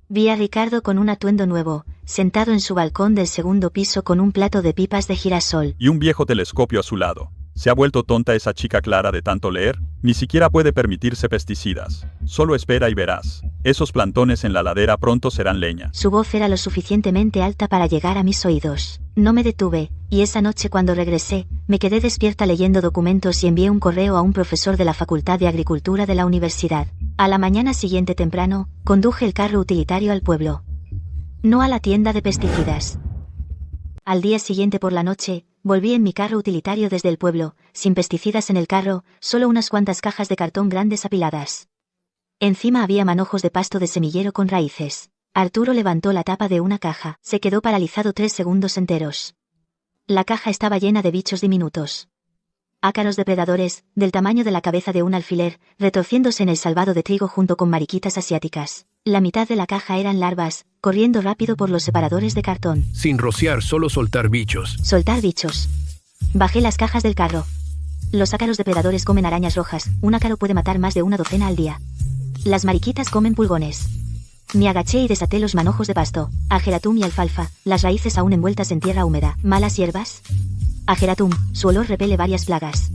vi a Ricardo con un atuendo nuevo, sentado en su balcón del segundo piso con un plato de pipas de girasol. Y un viejo telescopio a su lado. ¿Se ha vuelto tonta esa chica Clara de tanto leer? Ni siquiera puede permitirse pesticidas. Solo espera y verás. Esos plantones en la ladera pronto serán leña. Su voz era lo suficientemente alta para llegar a mis oídos. No me detuve, y esa noche cuando regresé, me quedé despierta leyendo documentos y envié un correo a un profesor de la Facultad de Agricultura de la universidad. A la mañana siguiente temprano, conduje el carro utilitario al pueblo. No a la tienda de pesticidas. Al día siguiente por la noche, volví en mi carro utilitario desde el pueblo, sin pesticidas en el carro, solo unas cuantas cajas de cartón grandes apiladas. Encima había manojos de pasto de semillero con raíces. Arturo levantó la tapa de una caja. Se quedó paralizado 3 segundos enteros. La caja estaba llena de bichos diminutos. Ácaros depredadores, del tamaño de la cabeza de un alfiler, retorciéndose en el salvado de trigo junto con mariquitas asiáticas. La mitad de la caja eran larvas, corriendo rápido por los separadores de cartón. Sin rociar, solo soltar bichos. Soltar bichos. Bajé las cajas del carro. Los ácaros depredadores comen arañas rojas. Un ácaro puede matar más de una docena al día. Las mariquitas comen pulgones. Me agaché y desaté los manojos de pasto. Ageratum y alfalfa, las raíces aún envueltas en tierra húmeda. ¿Malas hierbas? Ageratum, su olor repele varias plagas.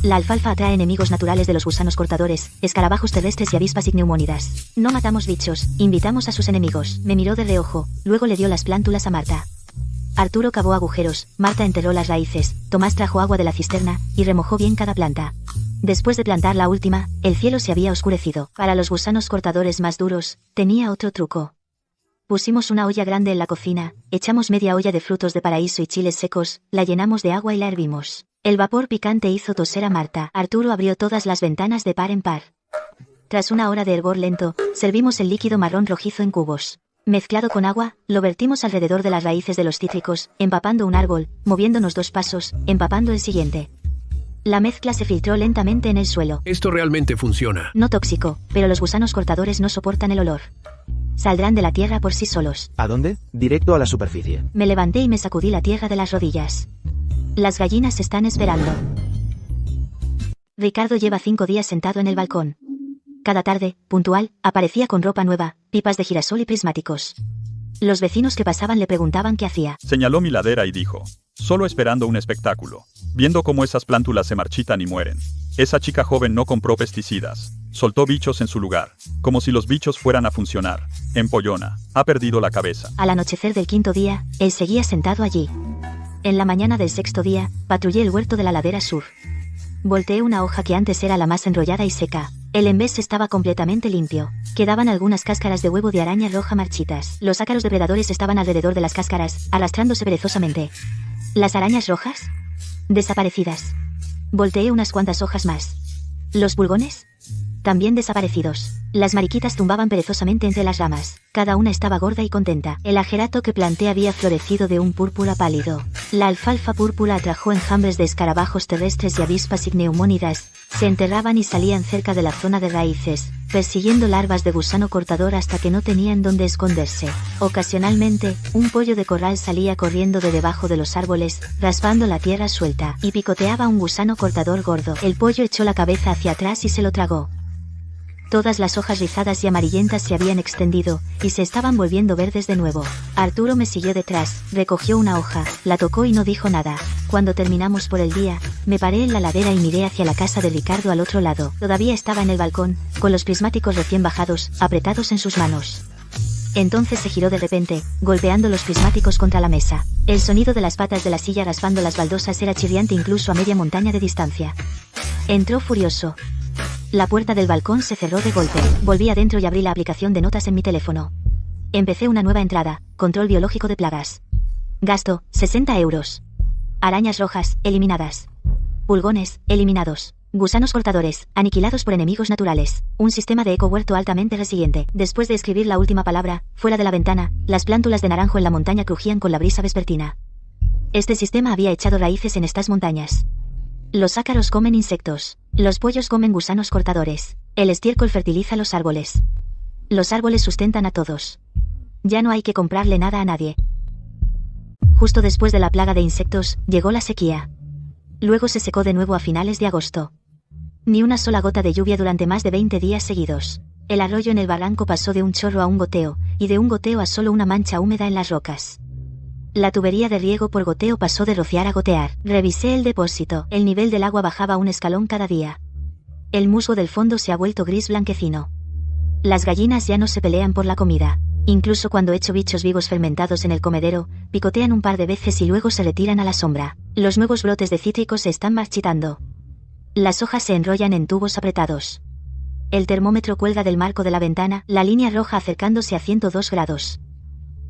La alfalfa atrae enemigos naturales de los gusanos cortadores, escarabajos terrestres y avispas igneumónidas. No matamos bichos, invitamos a sus enemigos. Me miró de reojo, luego le dio las plántulas a Marta. Arturo cavó agujeros, Marta enterró las raíces, Tomás trajo agua de la cisterna, y remojó bien cada planta. Después de plantar la última, el cielo se había oscurecido. Para los gusanos cortadores más duros, tenía otro truco. Pusimos una olla grande en la cocina, echamos media olla de frutos de paraíso y chiles secos, la llenamos de agua y la hervimos. El vapor picante hizo toser a Marta. Arturo abrió todas las ventanas de par en par. Tras una hora de hervor lento, servimos el líquido marrón rojizo en cubos. Mezclado con agua, lo vertimos alrededor de las raíces de los cítricos, empapando un árbol, moviéndonos 2 pasos, empapando el siguiente. La mezcla se filtró lentamente en el suelo. Esto realmente funciona. No tóxico, pero los gusanos cortadores no soportan el olor. Saldrán de la tierra por sí solos. ¿A dónde? Directo a la superficie. Me levanté y me sacudí la tierra de las rodillas. Las gallinas están esperando. Ricardo lleva 5 días sentado en el balcón. Cada tarde, puntual, aparecía con ropa nueva, pipas de girasol y prismáticos. Los vecinos que pasaban le preguntaban qué hacía. Señaló mi ladera y dijo, solo esperando un espectáculo, viendo cómo esas plántulas se marchitan y mueren. Esa chica joven no compró pesticidas, soltó bichos en su lugar, como si los bichos fueran a funcionar. Empollona, ha perdido la cabeza. Al anochecer del 5.º día, él seguía sentado allí. En la mañana del 6.º día, patrullé el huerto de la ladera sur. Volteé una hoja que antes era la más enrollada y seca. El envés estaba completamente limpio. Quedaban algunas cáscaras de huevo de araña roja marchitas. Los ácaros depredadores estaban alrededor de las cáscaras, arrastrándose perezosamente. ¿Las arañas rojas? Desaparecidas. Volteé unas cuantas hojas más. ¿Los pulgones? También desaparecidos. Las mariquitas tumbaban perezosamente entre las ramas. Cada una estaba gorda y contenta. El agerato que planté había florecido de un púrpura pálido. La alfalfa púrpura atrajo enjambres de escarabajos terrestres y avispas igneumónidas. Se enterraban y salían cerca de la zona de raíces, persiguiendo larvas de gusano cortador hasta que no tenían dónde esconderse. Ocasionalmente, un pollo de corral salía corriendo de debajo de los árboles, raspando la tierra suelta, y picoteaba un gusano cortador gordo. El pollo echó la cabeza hacia atrás y se lo tragó. Todas las hojas rizadas y amarillentas se habían extendido, y se estaban volviendo verdes de nuevo. Arturo me siguió detrás, recogió una hoja, la tocó y no dijo nada. Cuando terminamos por el día, me paré en la ladera y miré hacia la casa de Ricardo al otro lado. Todavía estaba en el balcón, con los prismáticos recién bajados, apretados en sus manos. Entonces se giró de repente, golpeando los prismáticos contra la mesa. El sonido de las patas de la silla raspando las baldosas era chirriante incluso a media montaña de distancia. Entró furioso. La puerta del balcón se cerró de golpe. Volví adentro y abrí la aplicación de notas en mi teléfono. Empecé una nueva entrada, control biológico de plagas. Gasto, 60 euros. Arañas rojas, eliminadas. Pulgones, eliminados. Gusanos cortadores, aniquilados por enemigos naturales. Un sistema de eco-huerto altamente resiliente. Después de escribir la última palabra, fuera de la ventana, las plántulas de naranjo en la montaña crujían con la brisa vespertina. Este sistema había echado raíces en estas montañas. Los ácaros comen insectos. Los pollos comen gusanos cortadores. El estiércol fertiliza los árboles. Los árboles sustentan a todos. Ya no hay que comprarle nada a nadie. Justo después de la plaga de insectos, llegó la sequía. Luego se secó de nuevo a finales de agosto. Ni una sola gota de lluvia durante más de 20 días seguidos. El arroyo en el barranco pasó de un chorro a un goteo, y de un goteo a solo una mancha húmeda en las rocas. La tubería de riego por goteo pasó de rociar a gotear. Revisé el depósito. El nivel del agua bajaba un escalón cada día. El musgo del fondo se ha vuelto gris blanquecino. Las gallinas ya no se pelean por la comida. Incluso cuando echo bichos vivos fermentados en el comedero, picotean un par de veces y luego se retiran a la sombra. Los nuevos brotes de cítricos se están marchitando. Las hojas se enrollan en tubos apretados. El termómetro cuelga del marco de la ventana, la línea roja acercándose a 102 grados.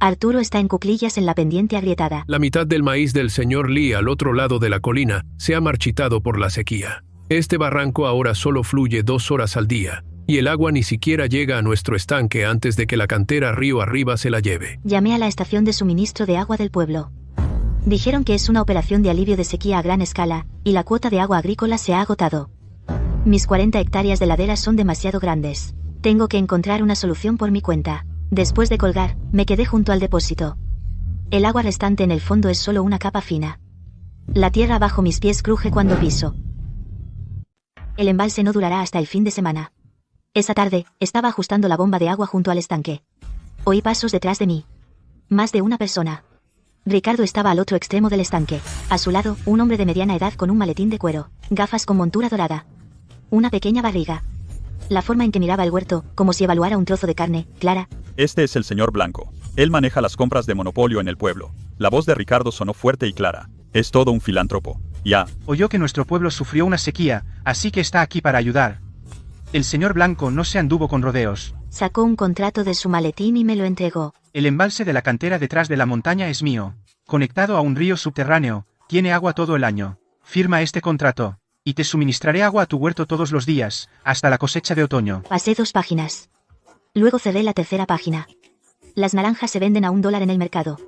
Arturo está en cuclillas en la pendiente agrietada. La mitad del maíz del señor Lee al otro lado de la colina se ha marchitado por la sequía. Este barranco ahora solo fluye 2 horas al día, y el agua ni siquiera llega a nuestro estanque antes de que la cantera río arriba se la lleve. Llamé a la estación de suministro de agua del pueblo. Dijeron que es una operación de alivio de sequía a gran escala, y la cuota de agua agrícola se ha agotado. Mis 40 hectáreas de laderas son demasiado grandes. Tengo que encontrar una solución por mi cuenta. Después de colgar, me quedé junto al depósito. El agua restante en el fondo es solo una capa fina. La tierra bajo mis pies cruje cuando piso. El embalse no durará hasta el fin de semana. Esa tarde, estaba ajustando la bomba de agua junto al estanque. Oí pasos detrás de mí. Más de una persona. Ricardo estaba al otro extremo del estanque. A su lado, un hombre de mediana edad con un maletín de cuero, gafas con montura dorada. Una pequeña barriga. La forma en que miraba el huerto, como si evaluara un trozo de carne, clara. Este es el señor Blanco. Él maneja las compras de monopolio en el pueblo. La voz de Ricardo sonó fuerte y clara. Es todo un filántropo. Ya. Oyó que nuestro pueblo sufrió una sequía, así que está aquí para ayudar. El señor Blanco no se anduvo con rodeos. Sacó un contrato de su maletín y me lo entregó. El embalse de la cantera detrás de la montaña es mío. Conectado a un río subterráneo, tiene agua todo el año. Firma este contrato, y te suministraré agua a tu huerto todos los días, hasta la cosecha de otoño. Pasé 2 páginas. Luego cerré la tercera página. Las naranjas se venden a $1 en el mercado.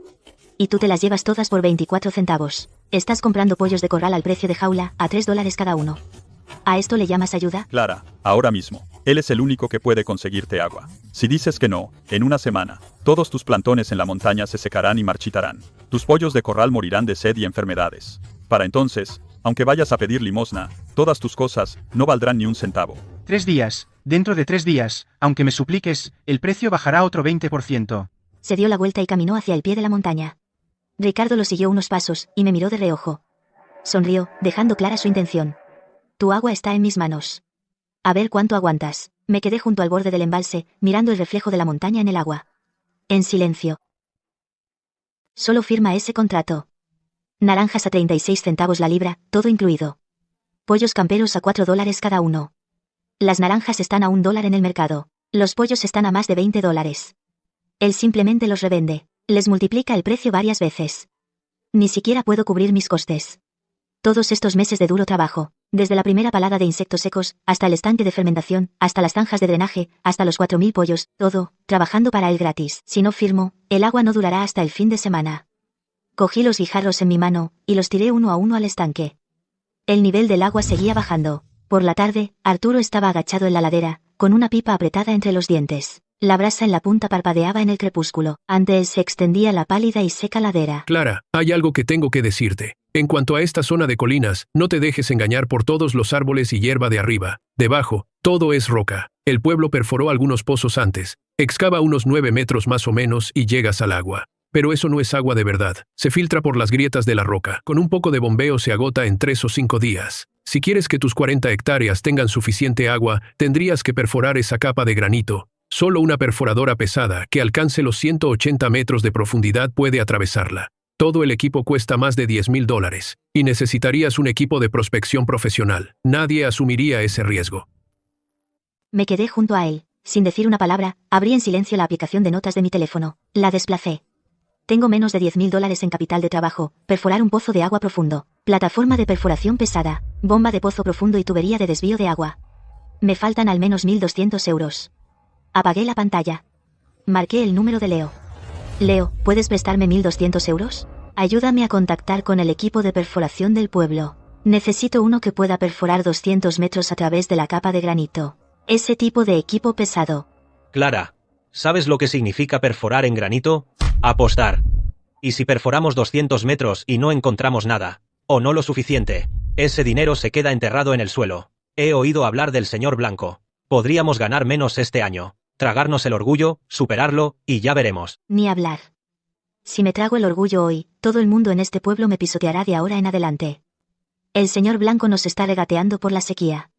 Y tú te las llevas todas por 24 centavos. Estás comprando pollos de corral al precio de jaula, a $3 cada uno. ¿A esto le llamas ayuda? Clara, ahora mismo. Él es el único que puede conseguirte agua. Si dices que no, en una semana, todos tus plantones en la montaña se secarán y marchitarán. Tus pollos de corral morirán de sed y enfermedades. Para entonces, aunque vayas a pedir limosna, todas tus cosas no valdrán ni un centavo. 3 días, dentro de 3 días, aunque me supliques, el precio bajará otro 20%. Se dio la vuelta y caminó hacia el pie de la montaña. Ricardo lo siguió unos pasos, y me miró de reojo. Sonrió, dejando clara su intención. Tu agua está en mis manos. A ver cuánto aguantas. Me quedé junto al borde del embalse, mirando el reflejo de la montaña en el agua. En silencio. Solo firma ese contrato. Naranjas a 36 centavos la libra, todo incluido. Pollos camperos a $4 cada uno. Las naranjas están a $1 en el mercado. Los pollos están a más de $20. Él simplemente los revende. Les multiplica el precio varias veces. Ni siquiera puedo cubrir mis costes. Todos estos meses de duro trabajo, desde la primera palada de insectos secos, hasta el estanque de fermentación, hasta las zanjas de drenaje, hasta los 4000 pollos, todo, trabajando para él gratis. Si no firmo, el agua no durará hasta el fin de semana. Cogí los guijarros en mi mano, y los tiré uno a uno al estanque. El nivel del agua seguía bajando. Por la tarde, Arturo estaba agachado en la ladera, con una pipa apretada entre los dientes. La brasa en la punta parpadeaba en el crepúsculo. Ante él se extendía la pálida y seca ladera. Clara, hay algo que tengo que decirte. En cuanto a esta zona de colinas, no te dejes engañar por todos los árboles y hierba de arriba. Debajo, todo es roca. El pueblo perforó algunos pozos antes. Excava unos 9 metros más o menos y llegas al agua. Pero eso no es agua de verdad. Se filtra por las grietas de la roca. Con un poco de bombeo se agota en 3 o 5 días. Si quieres que tus 40 hectáreas tengan suficiente agua, tendrías que perforar esa capa de granito. Solo una perforadora pesada que alcance los 180 metros de profundidad puede atravesarla. Todo el equipo cuesta más de $10,000, y necesitarías un equipo de prospección profesional. Nadie asumiría ese riesgo. Me quedé junto a él. Sin decir una palabra, abrí en silencio la aplicación de notas de mi teléfono. La desplacé. Tengo menos de $10.000 en capital de trabajo, perforar un pozo de agua profundo, plataforma de perforación pesada, bomba de pozo profundo y tubería de desvío de agua. Me faltan al menos 1.200 euros. Apagué la pantalla. Marqué el número de Leo. Leo, ¿puedes prestarme 1.200 euros? Ayúdame a contactar con el equipo de perforación del pueblo. Necesito uno que pueda perforar 200 metros a través de la capa de granito. Ese tipo de equipo pesado. Clara, ¿sabes lo que significa perforar en granito? Apostar. Y si perforamos 200 metros y no encontramos nada, o no lo suficiente, ese dinero se queda enterrado en el suelo. He oído hablar del señor Blanco. Podríamos ganar menos este año. Tragarnos el orgullo, superarlo, y ya veremos. Ni hablar. Si me trago el orgullo hoy, todo el mundo en este pueblo me pisoteará de ahora en adelante. El señor Blanco nos está regateando por la sequía.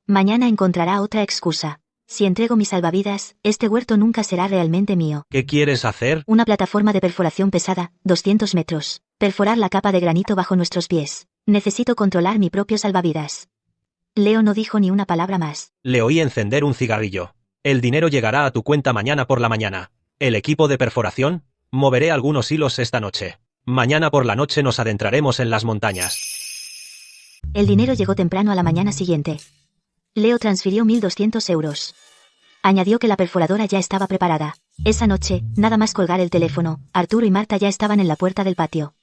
Mañana encontrará otra excusa. Si entrego mis salvavidas, este huerto nunca será realmente mío. ¿Qué quieres hacer? Una plataforma de perforación pesada, 200 metros. Perforar la capa de granito bajo nuestros pies. Necesito controlar mi propio salvavidas. Leo no dijo ni una palabra más. Le oí encender un cigarrillo. El dinero llegará a tu cuenta mañana por la mañana. ¿El equipo de perforación? Moveré algunos hilos esta noche. Mañana por la noche nos adentraremos en las montañas. El dinero llegó temprano a la mañana siguiente. Leo transfirió 1.200 euros. Añadió que la perforadora ya estaba preparada. Esa noche, nada más colgar el teléfono, Arturo y Marta ya estaban en la puerta del patio.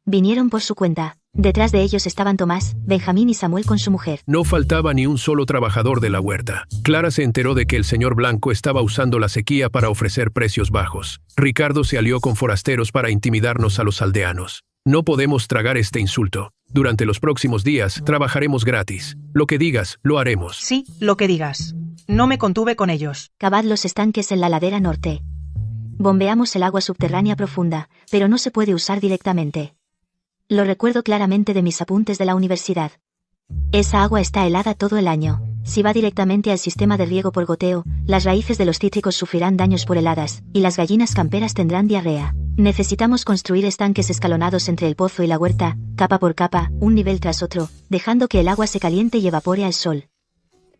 Vinieron por su cuenta. Detrás de ellos estaban Tomás, Benjamín y Samuel con su mujer. No faltaba ni un solo trabajador de la huerta. Clara se enteró de que el señor Blanco estaba usando la sequía para ofrecer precios bajos. Ricardo se alió con forasteros para intimidarnos a los aldeanos. No podemos tragar este insulto. Durante los próximos días, trabajaremos gratis. Lo que digas, lo haremos. Sí, lo que digas. No me contuve con ellos. Cavad los estanques en la ladera norte. Bombeamos el agua subterránea profunda, pero no se puede usar directamente. Lo recuerdo claramente de mis apuntes de la universidad. Esa agua está helada todo el año. Si va directamente al sistema de riego por goteo, las raíces de los cítricos sufrirán daños por heladas, y las gallinas camperas tendrán diarrea. Necesitamos construir estanques escalonados entre el pozo y la huerta, capa por capa, un nivel tras otro, dejando que el agua se caliente y evapore al sol.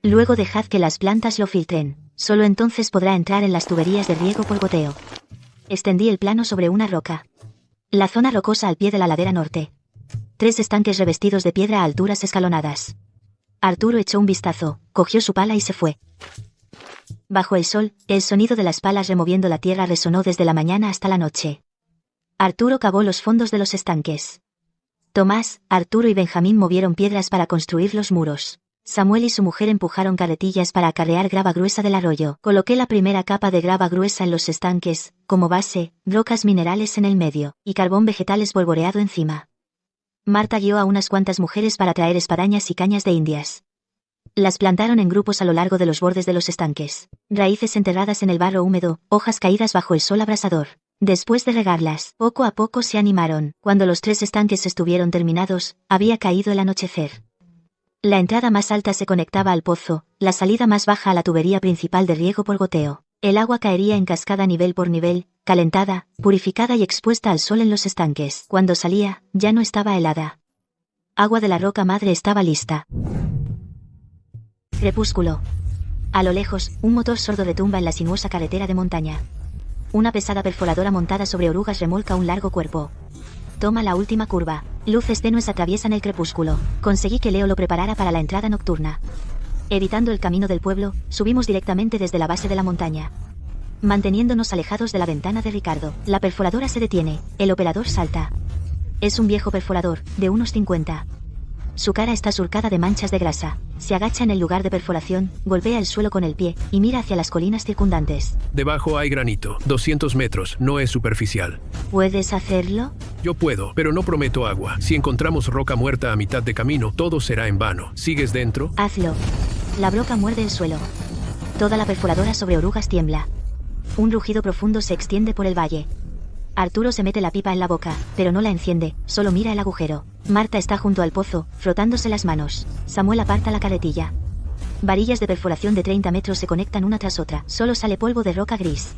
Luego dejad que las plantas lo filtren. Solo entonces podrá entrar en las tuberías de riego por goteo. Extendí el plano sobre una roca. La zona rocosa al pie de la ladera norte. 3 estanques revestidos de piedra a alturas escalonadas. Arturo echó un vistazo, cogió su pala y se fue. Bajo el sol, el sonido de las palas removiendo la tierra resonó desde la mañana hasta la noche. Arturo cavó los fondos de los estanques. Tomás, Arturo y Benjamín movieron piedras para construir los muros. Samuel y su mujer empujaron carretillas para acarrear grava gruesa del arroyo. Coloqué la primera capa de grava gruesa en los estanques, como base, rocas minerales en el medio, y carbón vegetal espolvoreado encima. Marta guió a unas cuantas mujeres para traer espadañas y cañas de indias. Las plantaron en grupos a lo largo de los bordes de los estanques. Raíces enterradas en el barro húmedo, hojas caídas bajo el sol abrasador. Después de regarlas, poco a poco se animaron. Cuando los 3 estanques estuvieron terminados, había caído el anochecer. La entrada más alta se conectaba al pozo, la salida más baja a la tubería principal de riego por goteo. El agua caería en cascada nivel por nivel, calentada, purificada y expuesta al sol en los estanques. Cuando salía, ya no estaba helada. Agua de la roca madre estaba lista. Crepúsculo. A lo lejos, un motor sordo retumba en la sinuosa carretera de montaña. Una pesada perforadora montada sobre orugas remolca un largo cuerpo. Toma la última curva. Luces tenues atraviesan el crepúsculo. Conseguí que Leo lo preparara para la entrada nocturna. Evitando el camino del pueblo, subimos directamente desde la base de la montaña. Manteniéndonos alejados de la ventana de Ricardo, la perforadora se detiene. El operador salta. Es un viejo perforador, de unos 50. Su cara está surcada de manchas de grasa. Se agacha en el lugar de perforación, golpea el suelo con el pie, y mira hacia las colinas circundantes. Debajo hay granito. 200 metros, no es superficial. ¿Puedes hacerlo? Yo puedo, pero no prometo agua. Si encontramos roca muerta a mitad de camino, todo será en vano. ¿Sigues dentro? Hazlo. La broca muerde el suelo. Toda la perforadora sobre orugas tiembla. Un rugido profundo se extiende por el valle. Arturo se mete la pipa en la boca, pero no la enciende, solo mira el agujero. Marta está junto al pozo, frotándose las manos. Samuel aparta la carretilla. Varillas de perforación de 30 metros se conectan una tras otra. Solo sale polvo de roca gris.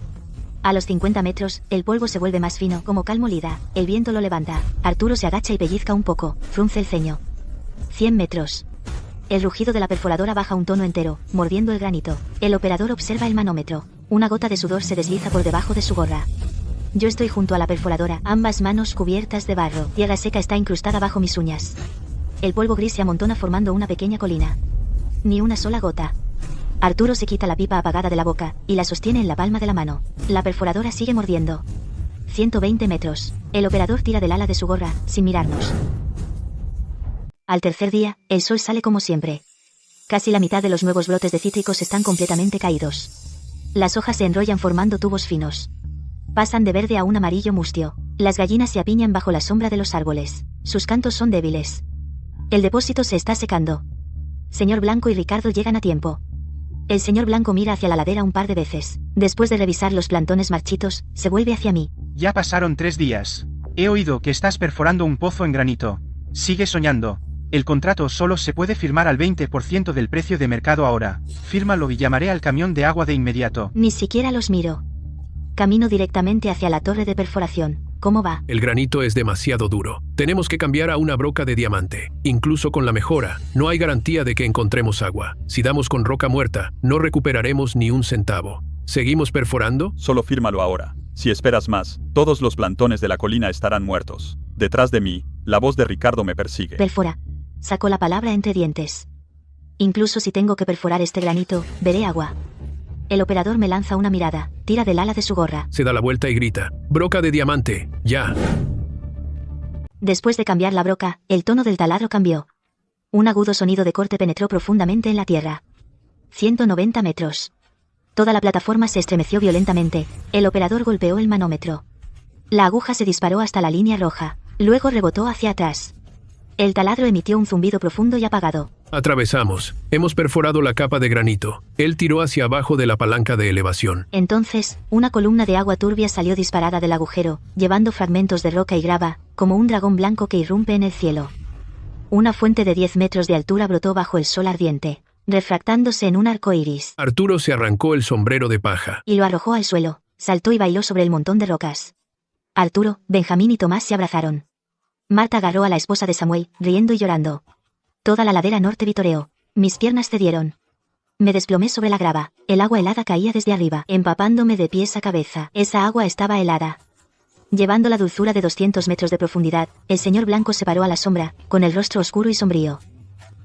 A los 50 metros, el polvo se vuelve más fino, como cal molida. El viento lo levanta. Arturo se agacha y pellizca un poco, frunce el ceño. 100 metros. El rugido de la perforadora baja un tono entero, mordiendo el granito. El operador observa el manómetro. Una gota de sudor se desliza por debajo de su gorra. Yo estoy junto a la perforadora, ambas manos cubiertas de barro. Tierra seca está incrustada bajo mis uñas. El polvo gris se amontona formando una pequeña colina. Ni una sola gota. Arturo se quita la pipa apagada de la boca, y la sostiene en la palma de la mano. La perforadora sigue mordiendo. 120 metros. El operador tira del ala de su gorra, sin mirarnos. Al tercer día, el sol sale como siempre. Casi la mitad de los nuevos brotes de cítricos están completamente caídos. Las hojas se enrollan formando tubos finos. Pasan de verde a un amarillo mustio. Las gallinas se apiñan bajo la sombra de los árboles. Sus cantos son débiles. El depósito se está secando. Señor Blanco y Ricardo llegan a tiempo. El señor Blanco mira hacia la ladera un par de veces. Después de revisar los plantones marchitos, se vuelve hacia mí. Ya pasaron 3 días. He oído que estás perforando un pozo en granito. Sigue soñando. El contrato solo se puede firmar al 20% del precio de mercado ahora. Fírmalo y llamaré al camión de agua de inmediato. Ni siquiera los miro. Camino directamente hacia la torre de perforación. ¿Cómo va? El granito es demasiado duro. Tenemos que cambiar a una broca de diamante. Incluso con la mejora, no hay garantía de que encontremos agua. Si damos con roca muerta, no recuperaremos ni un centavo. ¿Seguimos perforando? Solo fírmalo ahora. Si esperas más, todos los plantones de la colina estarán muertos. Detrás de mí, la voz de Ricardo me persigue. Perfora. Sacó la palabra entre dientes. Incluso si tengo que perforar este granito, veré agua. El operador me lanza una mirada, tira del ala de su gorra. Se da la vuelta y grita: ¡Broca de diamante, ya! Después de cambiar la broca, el tono del taladro cambió. Un agudo sonido de corte penetró profundamente en la tierra. 190 metros. Toda la plataforma se estremeció violentamente. El operador golpeó el manómetro. La aguja se disparó hasta la línea roja. Luego rebotó hacia atrás. El taladro emitió un zumbido profundo y apagado. Atravesamos. Hemos perforado la capa de granito. Él tiró hacia abajo de la palanca de elevación. Entonces, una columna de agua turbia salió disparada del agujero, llevando fragmentos de roca y grava, como un dragón blanco que irrumpe en el cielo. Una fuente de 10 metros de altura brotó bajo el sol ardiente, refractándose en un arco iris. Arturo se arrancó el sombrero de paja. Y lo arrojó al suelo. Saltó y bailó sobre el montón de rocas. Arturo, Benjamín y Tomás se abrazaron. Marta agarró a la esposa de Samuel, riendo y llorando. Toda la ladera norte vitoreó. Mis piernas cedieron. Me desplomé sobre la grava. El agua helada caía desde arriba, empapándome de pies a cabeza. Esa agua estaba helada. Llevando la dulzura de 200 metros de profundidad, el señor Blanco se paró a la sombra, con el rostro oscuro y sombrío.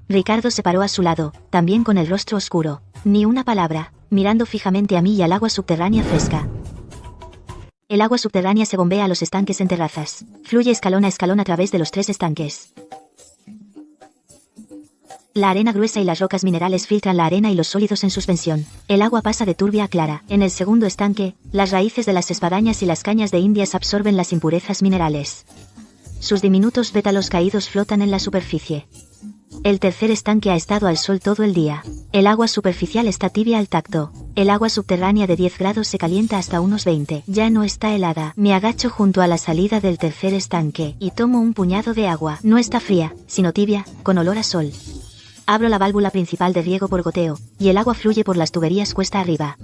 Ricardo se paró a su lado, también con el rostro oscuro. Ni una palabra, mirando fijamente a mí y al agua subterránea fresca. El agua subterránea se bombea a los estanques en terrazas. Fluye escalón a escalón a través de los 3 estanques. La arena gruesa y las rocas minerales filtran la arena y los sólidos en suspensión. El agua pasa de turbia a clara. En el segundo estanque, las raíces de las espadañas y las cañas de indias absorben las impurezas minerales. Sus diminutos pétalos caídos flotan en la superficie. El tercer estanque ha estado al sol todo el día. El agua superficial está tibia al tacto. El agua subterránea de 10 grados se calienta hasta unos 20. Ya no está helada. Me agacho junto a la salida del tercer estanque y tomo un puñado de agua. No está fría, sino tibia, con olor a sol. Abro la válvula principal de riego por goteo, y el agua fluye por las tuberías cuesta arriba.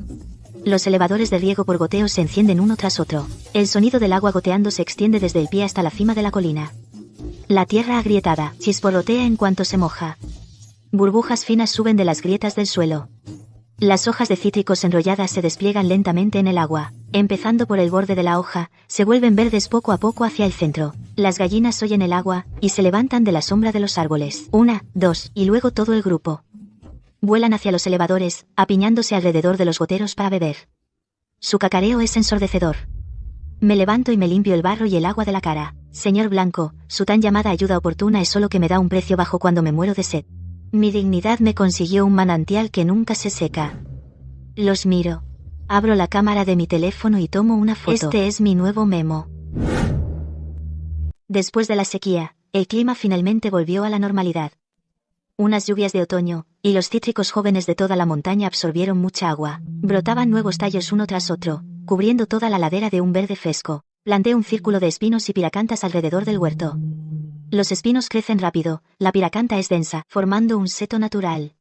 Los elevadores de riego por goteo se encienden uno tras otro. El sonido del agua goteando se extiende desde el pie hasta la cima de la colina. La tierra agrietada chisporrotea en cuanto se moja. Burbujas finas suben de las grietas del suelo. Las hojas de cítricos enrolladas se despliegan lentamente en el agua. Empezando por el borde de la hoja, se vuelven verdes poco a poco hacia el centro. Las gallinas oyen el agua, y se levantan de la sombra de los árboles. 1, 2, y luego todo el grupo. Vuelan hacia los elevadores, apiñándose alrededor de los goteros para beber. Su cacareo es ensordecedor. Me levanto y me limpio el barro y el agua de la cara. Señor Blanco, su tan llamada ayuda oportuna es solo que me da un precio bajo cuando me muero de sed. Mi dignidad me consiguió un manantial que nunca se seca. Los miro. Abro la cámara de mi teléfono y tomo una foto. Este es mi nuevo memo. Después de la sequía, el clima finalmente volvió a la normalidad. Unas lluvias de otoño, y los cítricos jóvenes de toda la montaña absorbieron mucha agua. Brotaban nuevos tallos uno tras otro, cubriendo toda la ladera de un verde fresco. Planté un círculo de espinos y piracantas alrededor del huerto. Los espinos crecen rápido, la piracanta es densa, formando un seto natural.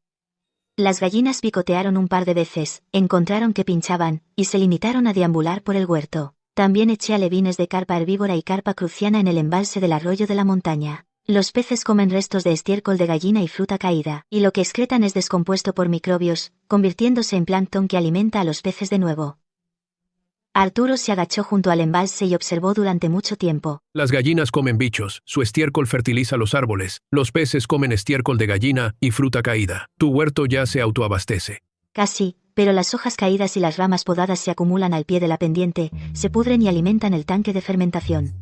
Las gallinas picotearon un par de veces, encontraron que pinchaban, y se limitaron a deambular por el huerto. También eché alevines de carpa herbívora y carpa cruciana en el embalse del arroyo de la montaña. Los peces comen restos de estiércol de gallina y fruta caída, y lo que excretan es descompuesto por microbios, convirtiéndose en plancton que alimenta a los peces de nuevo. Arturo se agachó junto al embalse y observó durante mucho tiempo. Las gallinas comen bichos, su estiércol fertiliza los árboles, los peces comen estiércol de gallina y fruta caída. Tu huerto ya se autoabastece. Casi, pero las hojas caídas y las ramas podadas se acumulan al pie de la pendiente, se pudren y alimentan el tanque de fermentación.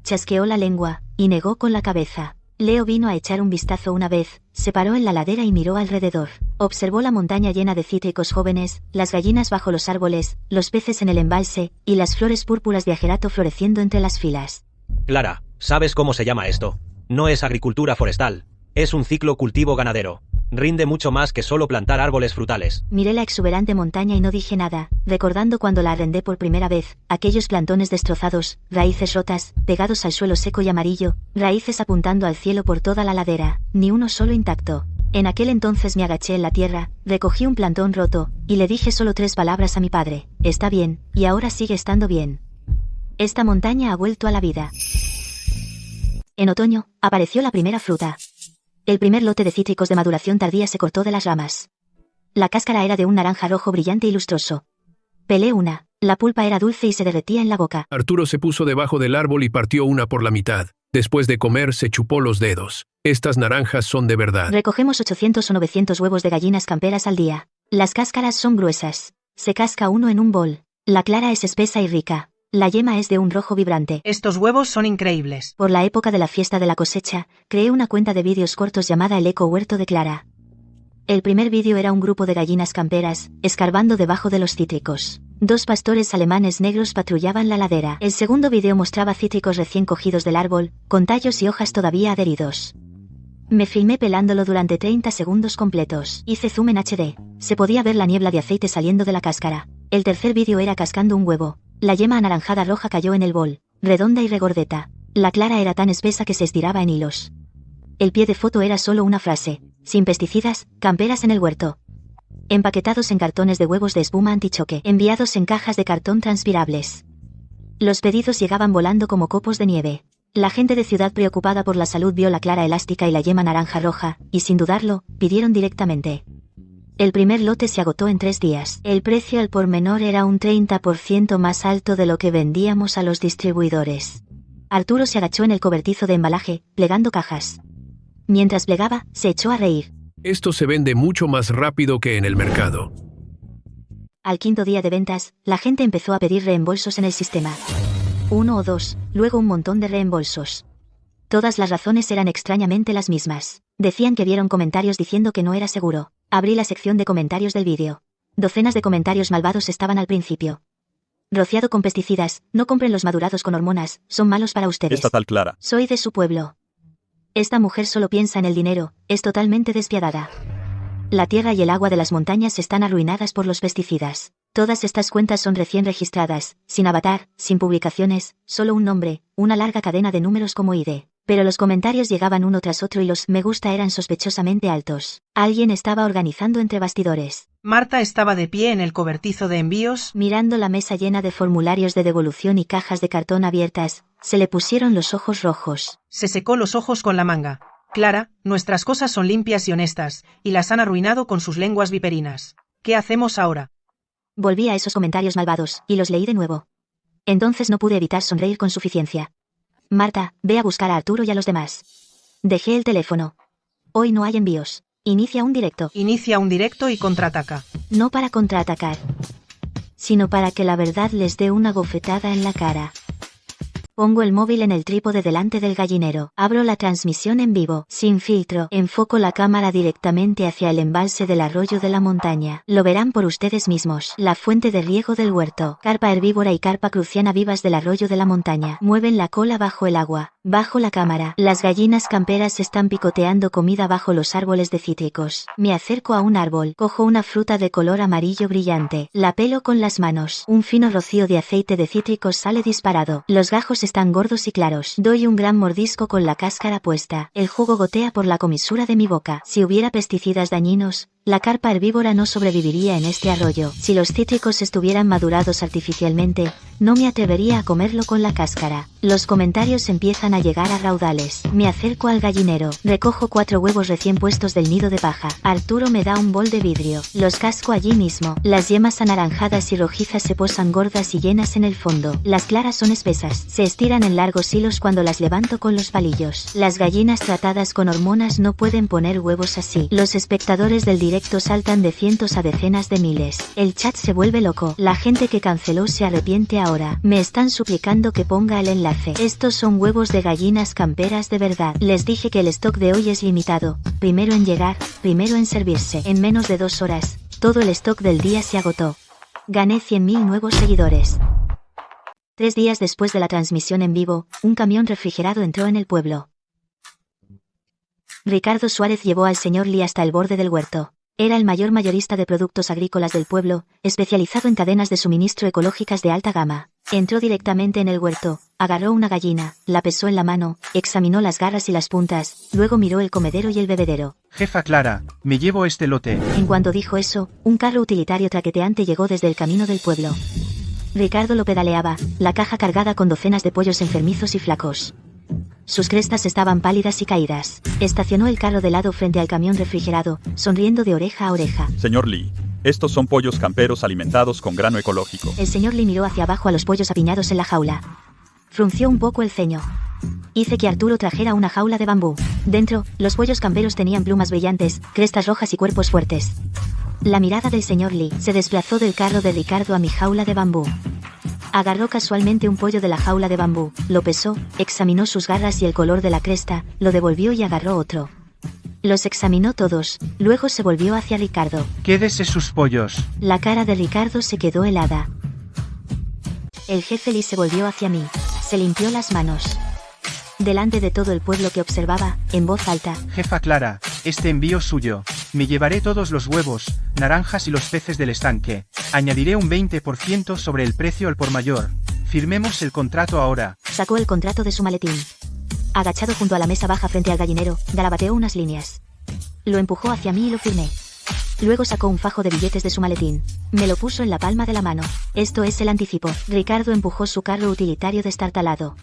Chasqueó la lengua, y negó con la cabeza. Leo vino a echar un vistazo una vez, se paró en la ladera y miró alrededor. Observó la montaña llena de cítricos jóvenes, las gallinas bajo los árboles, los peces en el embalse, y las flores púrpuras de ajerato floreciendo entre las filas. Clara, ¿sabes cómo se llama esto? No es agricultura forestal. Es un ciclo cultivo ganadero. Rinde mucho más que solo plantar árboles frutales. Miré la exuberante montaña y no dije nada, recordando cuando la arrendé por primera vez, aquellos plantones destrozados, raíces rotas, pegados al suelo seco y amarillo, raíces apuntando al cielo por toda la ladera, ni uno solo intacto. En aquel entonces me agaché en la tierra, recogí un plantón roto, y le dije solo 3 palabras a mi padre: está bien, y ahora sigue estando bien. Esta montaña ha vuelto a la vida. En otoño, apareció la primera fruta. El primer lote de cítricos de maduración tardía se cortó de las ramas. La cáscara era de un naranja rojo brillante y lustroso. Pelé una, la pulpa era dulce y se derretía en la boca. Arturo se puso debajo del árbol y partió una por la mitad. Después de comer se chupó los dedos. Estas naranjas son de verdad. Recogemos 800 o 900 huevos de gallinas camperas al día. Las cáscaras son gruesas. Se casca uno en un bol. La clara es espesa y rica. La yema es de un rojo vibrante. Estos huevos son increíbles. Por la época de la fiesta de la cosecha, creé una cuenta de vídeos cortos llamada El Eco Huerto de Clara. El primer vídeo era un grupo de gallinas camperas, escarbando debajo de los cítricos. 2 pastores alemanes negros patrullaban la ladera. El segundo vídeo mostraba cítricos recién cogidos del árbol, con tallos y hojas todavía adheridos. Me filmé pelándolo durante 30 segundos completos. Hice zoom en HD. Se podía ver la niebla de aceite saliendo de la cáscara. El tercer vídeo era cascando un huevo. La yema anaranjada roja cayó en el bol, redonda y regordeta. La clara era tan espesa que se estiraba en hilos. El pie de foto era solo una frase: sin pesticidas, camperas en el huerto. Empaquetados en cartones de huevos de espuma antichoque, enviados en cajas de cartón transpirables. Los pedidos llegaban volando como copos de nieve. La gente de ciudad preocupada por la salud vio la clara elástica y la yema naranja roja, y sin dudarlo, pidieron directamente. El primer lote se agotó en 3 días. El precio al por menor era un 30% más alto de lo que vendíamos a los distribuidores. Arturo se agachó en el cobertizo de embalaje, plegando cajas. Mientras plegaba, se echó a reír. Esto se vende mucho más rápido que en el mercado. Al 5.º día de ventas, la gente empezó a pedir reembolsos en el sistema. 1 o 2, luego un montón de reembolsos. Todas las razones eran extrañamente las mismas. Decían que vieron comentarios diciendo que no era seguro. Abrí la sección de comentarios del vídeo. Docenas de comentarios malvados estaban al principio. Rociado con pesticidas, no compren los madurados con hormonas, son malos para ustedes. Esta tal Clara. Soy de su pueblo. Esta mujer solo piensa en el dinero, es totalmente despiadada. La tierra y el agua de las montañas están arruinadas por los pesticidas. Todas estas cuentas son recién registradas, sin avatar, sin publicaciones, solo un nombre, una larga cadena de números como ID. Pero los comentarios llegaban uno tras otro y los me gusta eran sospechosamente altos. Alguien estaba organizando entre bastidores. Marta estaba de pie en el cobertizo de envíos, mirando la mesa llena de formularios de devolución y cajas de cartón abiertas. Se le pusieron los ojos rojos. Se secó los ojos con la manga. Clara, nuestras cosas son limpias y honestas, y las han arruinado con sus lenguas viperinas. ¿Qué hacemos ahora? Volví a esos comentarios malvados, y los leí de nuevo. Entonces no pude evitar sonreír con suficiencia. Marta, ve a buscar a Arturo y a los demás. Dejé el teléfono. Hoy no hay envíos. Inicia un directo. Inicia un directo y contraataca. No para contraatacar, sino para que la verdad les dé una bofetada en la cara. Pongo el móvil en el trípode delante del gallinero. Abro la transmisión en vivo, sin filtro. Enfoco la cámara directamente hacia el embalse del arroyo de la montaña. Lo verán por ustedes mismos. La fuente de riego del huerto. Carpa herbívora y carpa cruciana vivas del arroyo de la montaña. Mueven la cola bajo el agua. Bajo la cámara. Las gallinas camperas están picoteando comida bajo los árboles de cítricos. Me acerco a un árbol. Cojo una fruta de color amarillo brillante. La pelo con las manos. Un fino rocío de aceite de cítricos sale disparado. Los gajos están gordos y claros. Doy un gran mordisco con la cáscara puesta. El jugo gotea por la comisura de mi boca. Si hubiera pesticidas dañinos, La carpa herbívora no sobreviviría en este arroyo. Si los cítricos estuvieran madurados artificialmente, no me atrevería a comerlo con la cáscara. Los comentarios empiezan a llegar a raudales. Me acerco al gallinero. Recojo 4 huevos recién puestos del nido de paja. Arturo me da un bol de vidrio. Los casco allí mismo. Las yemas anaranjadas y rojizas se posan gordas y llenas en el fondo. Las claras son espesas. Se estiran en largos hilos cuando las levanto con los palillos. Las gallinas tratadas con hormonas no pueden poner huevos así. Los espectadores del directo saltan de cientos a decenas de miles. El chat se vuelve loco. La gente que canceló se arrepiente ahora. Me están suplicando que ponga el enlace. Estos son huevos de gallinas camperas de verdad. Les dije que el stock de hoy es limitado. Primero en llegar, primero en servirse. En menos de 2 horas, todo el stock del día se agotó. Gané 100.000 nuevos seguidores. 3 días después de la transmisión en vivo, un camión refrigerado entró en el pueblo. Ricardo Suárez llevó al señor Lee hasta el borde del huerto. Era el mayor mayorista de productos agrícolas del pueblo, especializado en cadenas de suministro ecológicas de alta gama. Entró directamente en el huerto, agarró una gallina, la pesó en la mano, examinó las garras y las puntas, luego miró el comedero y el bebedero. Jefa Clara, me llevo este lote. En cuanto dijo eso, un carro utilitario traqueteante llegó desde el camino del pueblo. Ricardo lo pedaleaba, la caja cargada con docenas de pollos enfermizos y flacos. Sus crestas estaban pálidas y caídas. Estacionó el carro de lado frente al camión refrigerado, sonriendo de oreja a oreja. Señor Lee, estos son pollos camperos alimentados con grano ecológico. El señor Lee miró hacia abajo a los pollos apiñados en la jaula. Frunció un poco el ceño. Hice que Arturo trajera una jaula de bambú. Dentro, los pollos camperos tenían plumas brillantes, crestas rojas y cuerpos fuertes. La mirada del señor Lee se desplazó del carro de Ricardo a mi jaula de bambú. Agarró casualmente un pollo de la jaula de bambú, lo pesó, examinó sus garras y el color de la cresta, lo devolvió y agarró otro. Los examinó todos, luego se volvió hacia Ricardo. Quédese sus pollos. La cara de Ricardo se quedó helada. El jefe Lee se volvió hacia mí. Se limpió las manos. Delante de todo el pueblo que observaba, en voz alta. Jefa Clara, este envío suyo. Me llevaré todos los huevos, naranjas y los peces del estanque. Añadiré un 20% sobre el precio al por mayor. Firmemos el contrato ahora. Sacó el contrato de su maletín. Agachado junto a la mesa baja frente al gallinero, garabateó unas líneas. Lo empujó hacia mí y lo firmé. Luego sacó un fajo de billetes de su maletín. Me lo puso en la palma de la mano. Esto es el anticipo. Ricardo empujó su carro utilitario destartalado.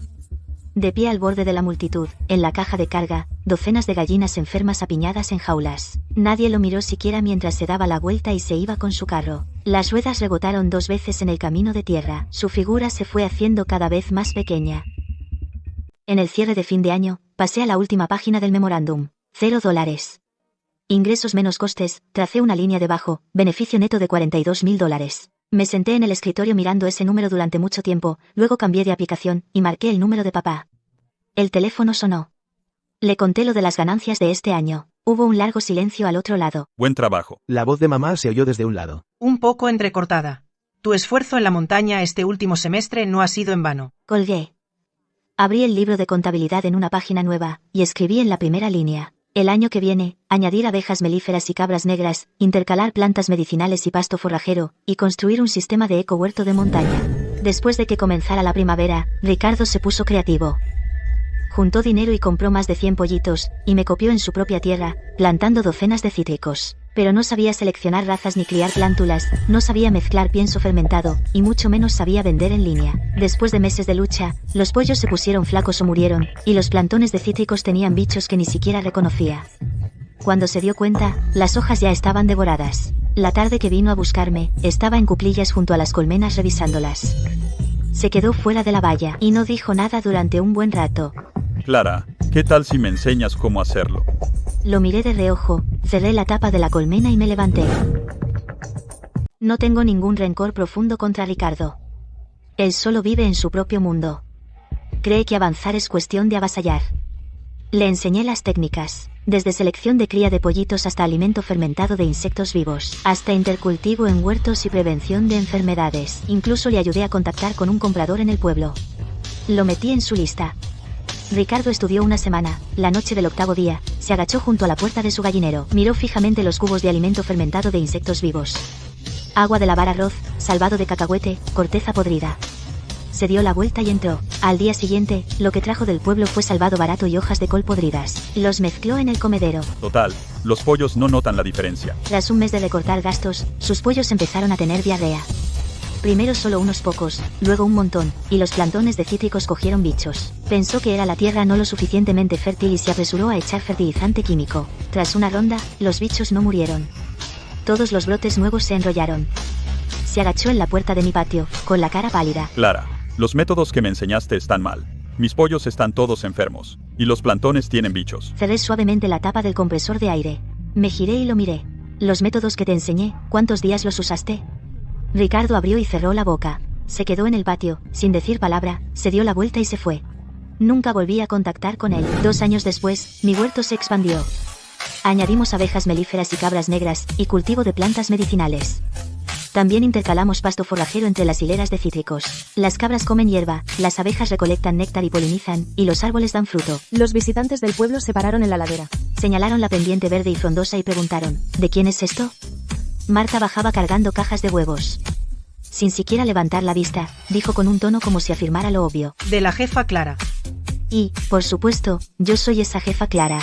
De pie al borde de la multitud, en la caja de carga, docenas de gallinas enfermas apiñadas en jaulas. Nadie lo miró siquiera mientras se daba la vuelta y se iba con su carro. Las ruedas rebotaron 2 veces en el camino de tierra. Su figura se fue haciendo cada vez más pequeña. En el cierre de fin de año, pasé a la última página del memorándum. $0. Ingresos menos costes, tracé una línea debajo, beneficio neto de $42.000. Me senté en el escritorio mirando ese número durante mucho tiempo, luego cambié de aplicación, y marqué el número de papá. El teléfono sonó. Le conté lo de las ganancias de este año. Hubo un largo silencio al otro lado. Buen trabajo. La voz de mamá se oyó desde un lado. Un poco entrecortada. Tu esfuerzo en la montaña este último semestre no ha sido en vano. Colgué. Abrí el libro de contabilidad en una página nueva, y escribí en la primera línea. El año que viene, añadir abejas melíferas y cabras negras, intercalar plantas medicinales y pasto forrajero, y construir un sistema de ecohuerto de montaña. Después de que comenzara la primavera, Ricardo se puso creativo. Juntó dinero y compró más de 100 pollitos, y me copió en su propia tierra, plantando docenas de cítricos. Pero no sabía seleccionar razas ni criar plántulas, no sabía mezclar pienso fermentado, y mucho menos sabía vender en línea. Después de meses de lucha, los pollos se pusieron flacos o murieron, y los plantones de cítricos tenían bichos que ni siquiera reconocía. Cuando se dio cuenta, las hojas ya estaban devoradas. La tarde que vino a buscarme, estaba en cuclillas junto a las colmenas revisándolas. Se quedó fuera de la valla, y no dijo nada durante un buen rato. Clara, ¿qué tal si me enseñas cómo hacerlo? Lo miré de reojo, cerré la tapa de la colmena y me levanté. No tengo ningún rencor profundo contra Ricardo. Él solo vive en su propio mundo. Cree que avanzar es cuestión de avasallar. Le enseñé las técnicas, desde selección de cría de pollitos hasta alimento fermentado de insectos vivos, hasta intercultivo en huertos y prevención de enfermedades. Incluso le ayudé a contactar con un comprador en el pueblo. Lo metí en su lista. Ricardo estudió una semana. La noche del 8º día, se agachó junto a la puerta de su gallinero. Miró fijamente los cubos de alimento fermentado de insectos vivos. Agua de lavar arroz, salvado de cacahuete, corteza podrida. se dio la vuelta y entró. Al día siguiente, lo que trajo del pueblo fue salvado barato y hojas de col podridas. Los mezcló en el comedero. Total, los pollos no notan la diferencia. Tras un mes de recortar gastos, sus pollos empezaron a tener diarrea. Primero solo unos pocos, luego un montón, y los plantones de cítricos cogieron bichos. Pensó que era la tierra no lo suficientemente fértil y se apresuró a echar fertilizante químico. Tras una ronda, los bichos no murieron. Todos los brotes nuevos se enrollaron. Se agachó en la puerta de mi patio, con la cara pálida. Clara, los métodos que me enseñaste están mal. Mis pollos están todos enfermos, y los plantones tienen bichos. Cerré suavemente la tapa del compresor de aire. Me giré y lo miré. Los métodos que te enseñé, ¿cuántos días los usaste? Ricardo abrió y cerró la boca. Se quedó en el patio, sin decir palabra, se dio la vuelta y se fue. Nunca volví a contactar con él. 2 años después, mi huerto se expandió. Añadimos abejas melíferas y cabras negras, y cultivo de plantas medicinales. También intercalamos pasto forrajero entre las hileras de cítricos. Las cabras comen hierba, las abejas recolectan néctar y polinizan, y los árboles dan fruto. Los visitantes del pueblo se pararon en la ladera. Señalaron la pendiente verde y frondosa y preguntaron, ¿de quién es esto? Marta bajaba cargando cajas de huevos. Sin siquiera levantar la vista, dijo con un tono como si afirmara lo obvio. De la jefa Clara. Y, por supuesto, yo soy esa jefa Clara.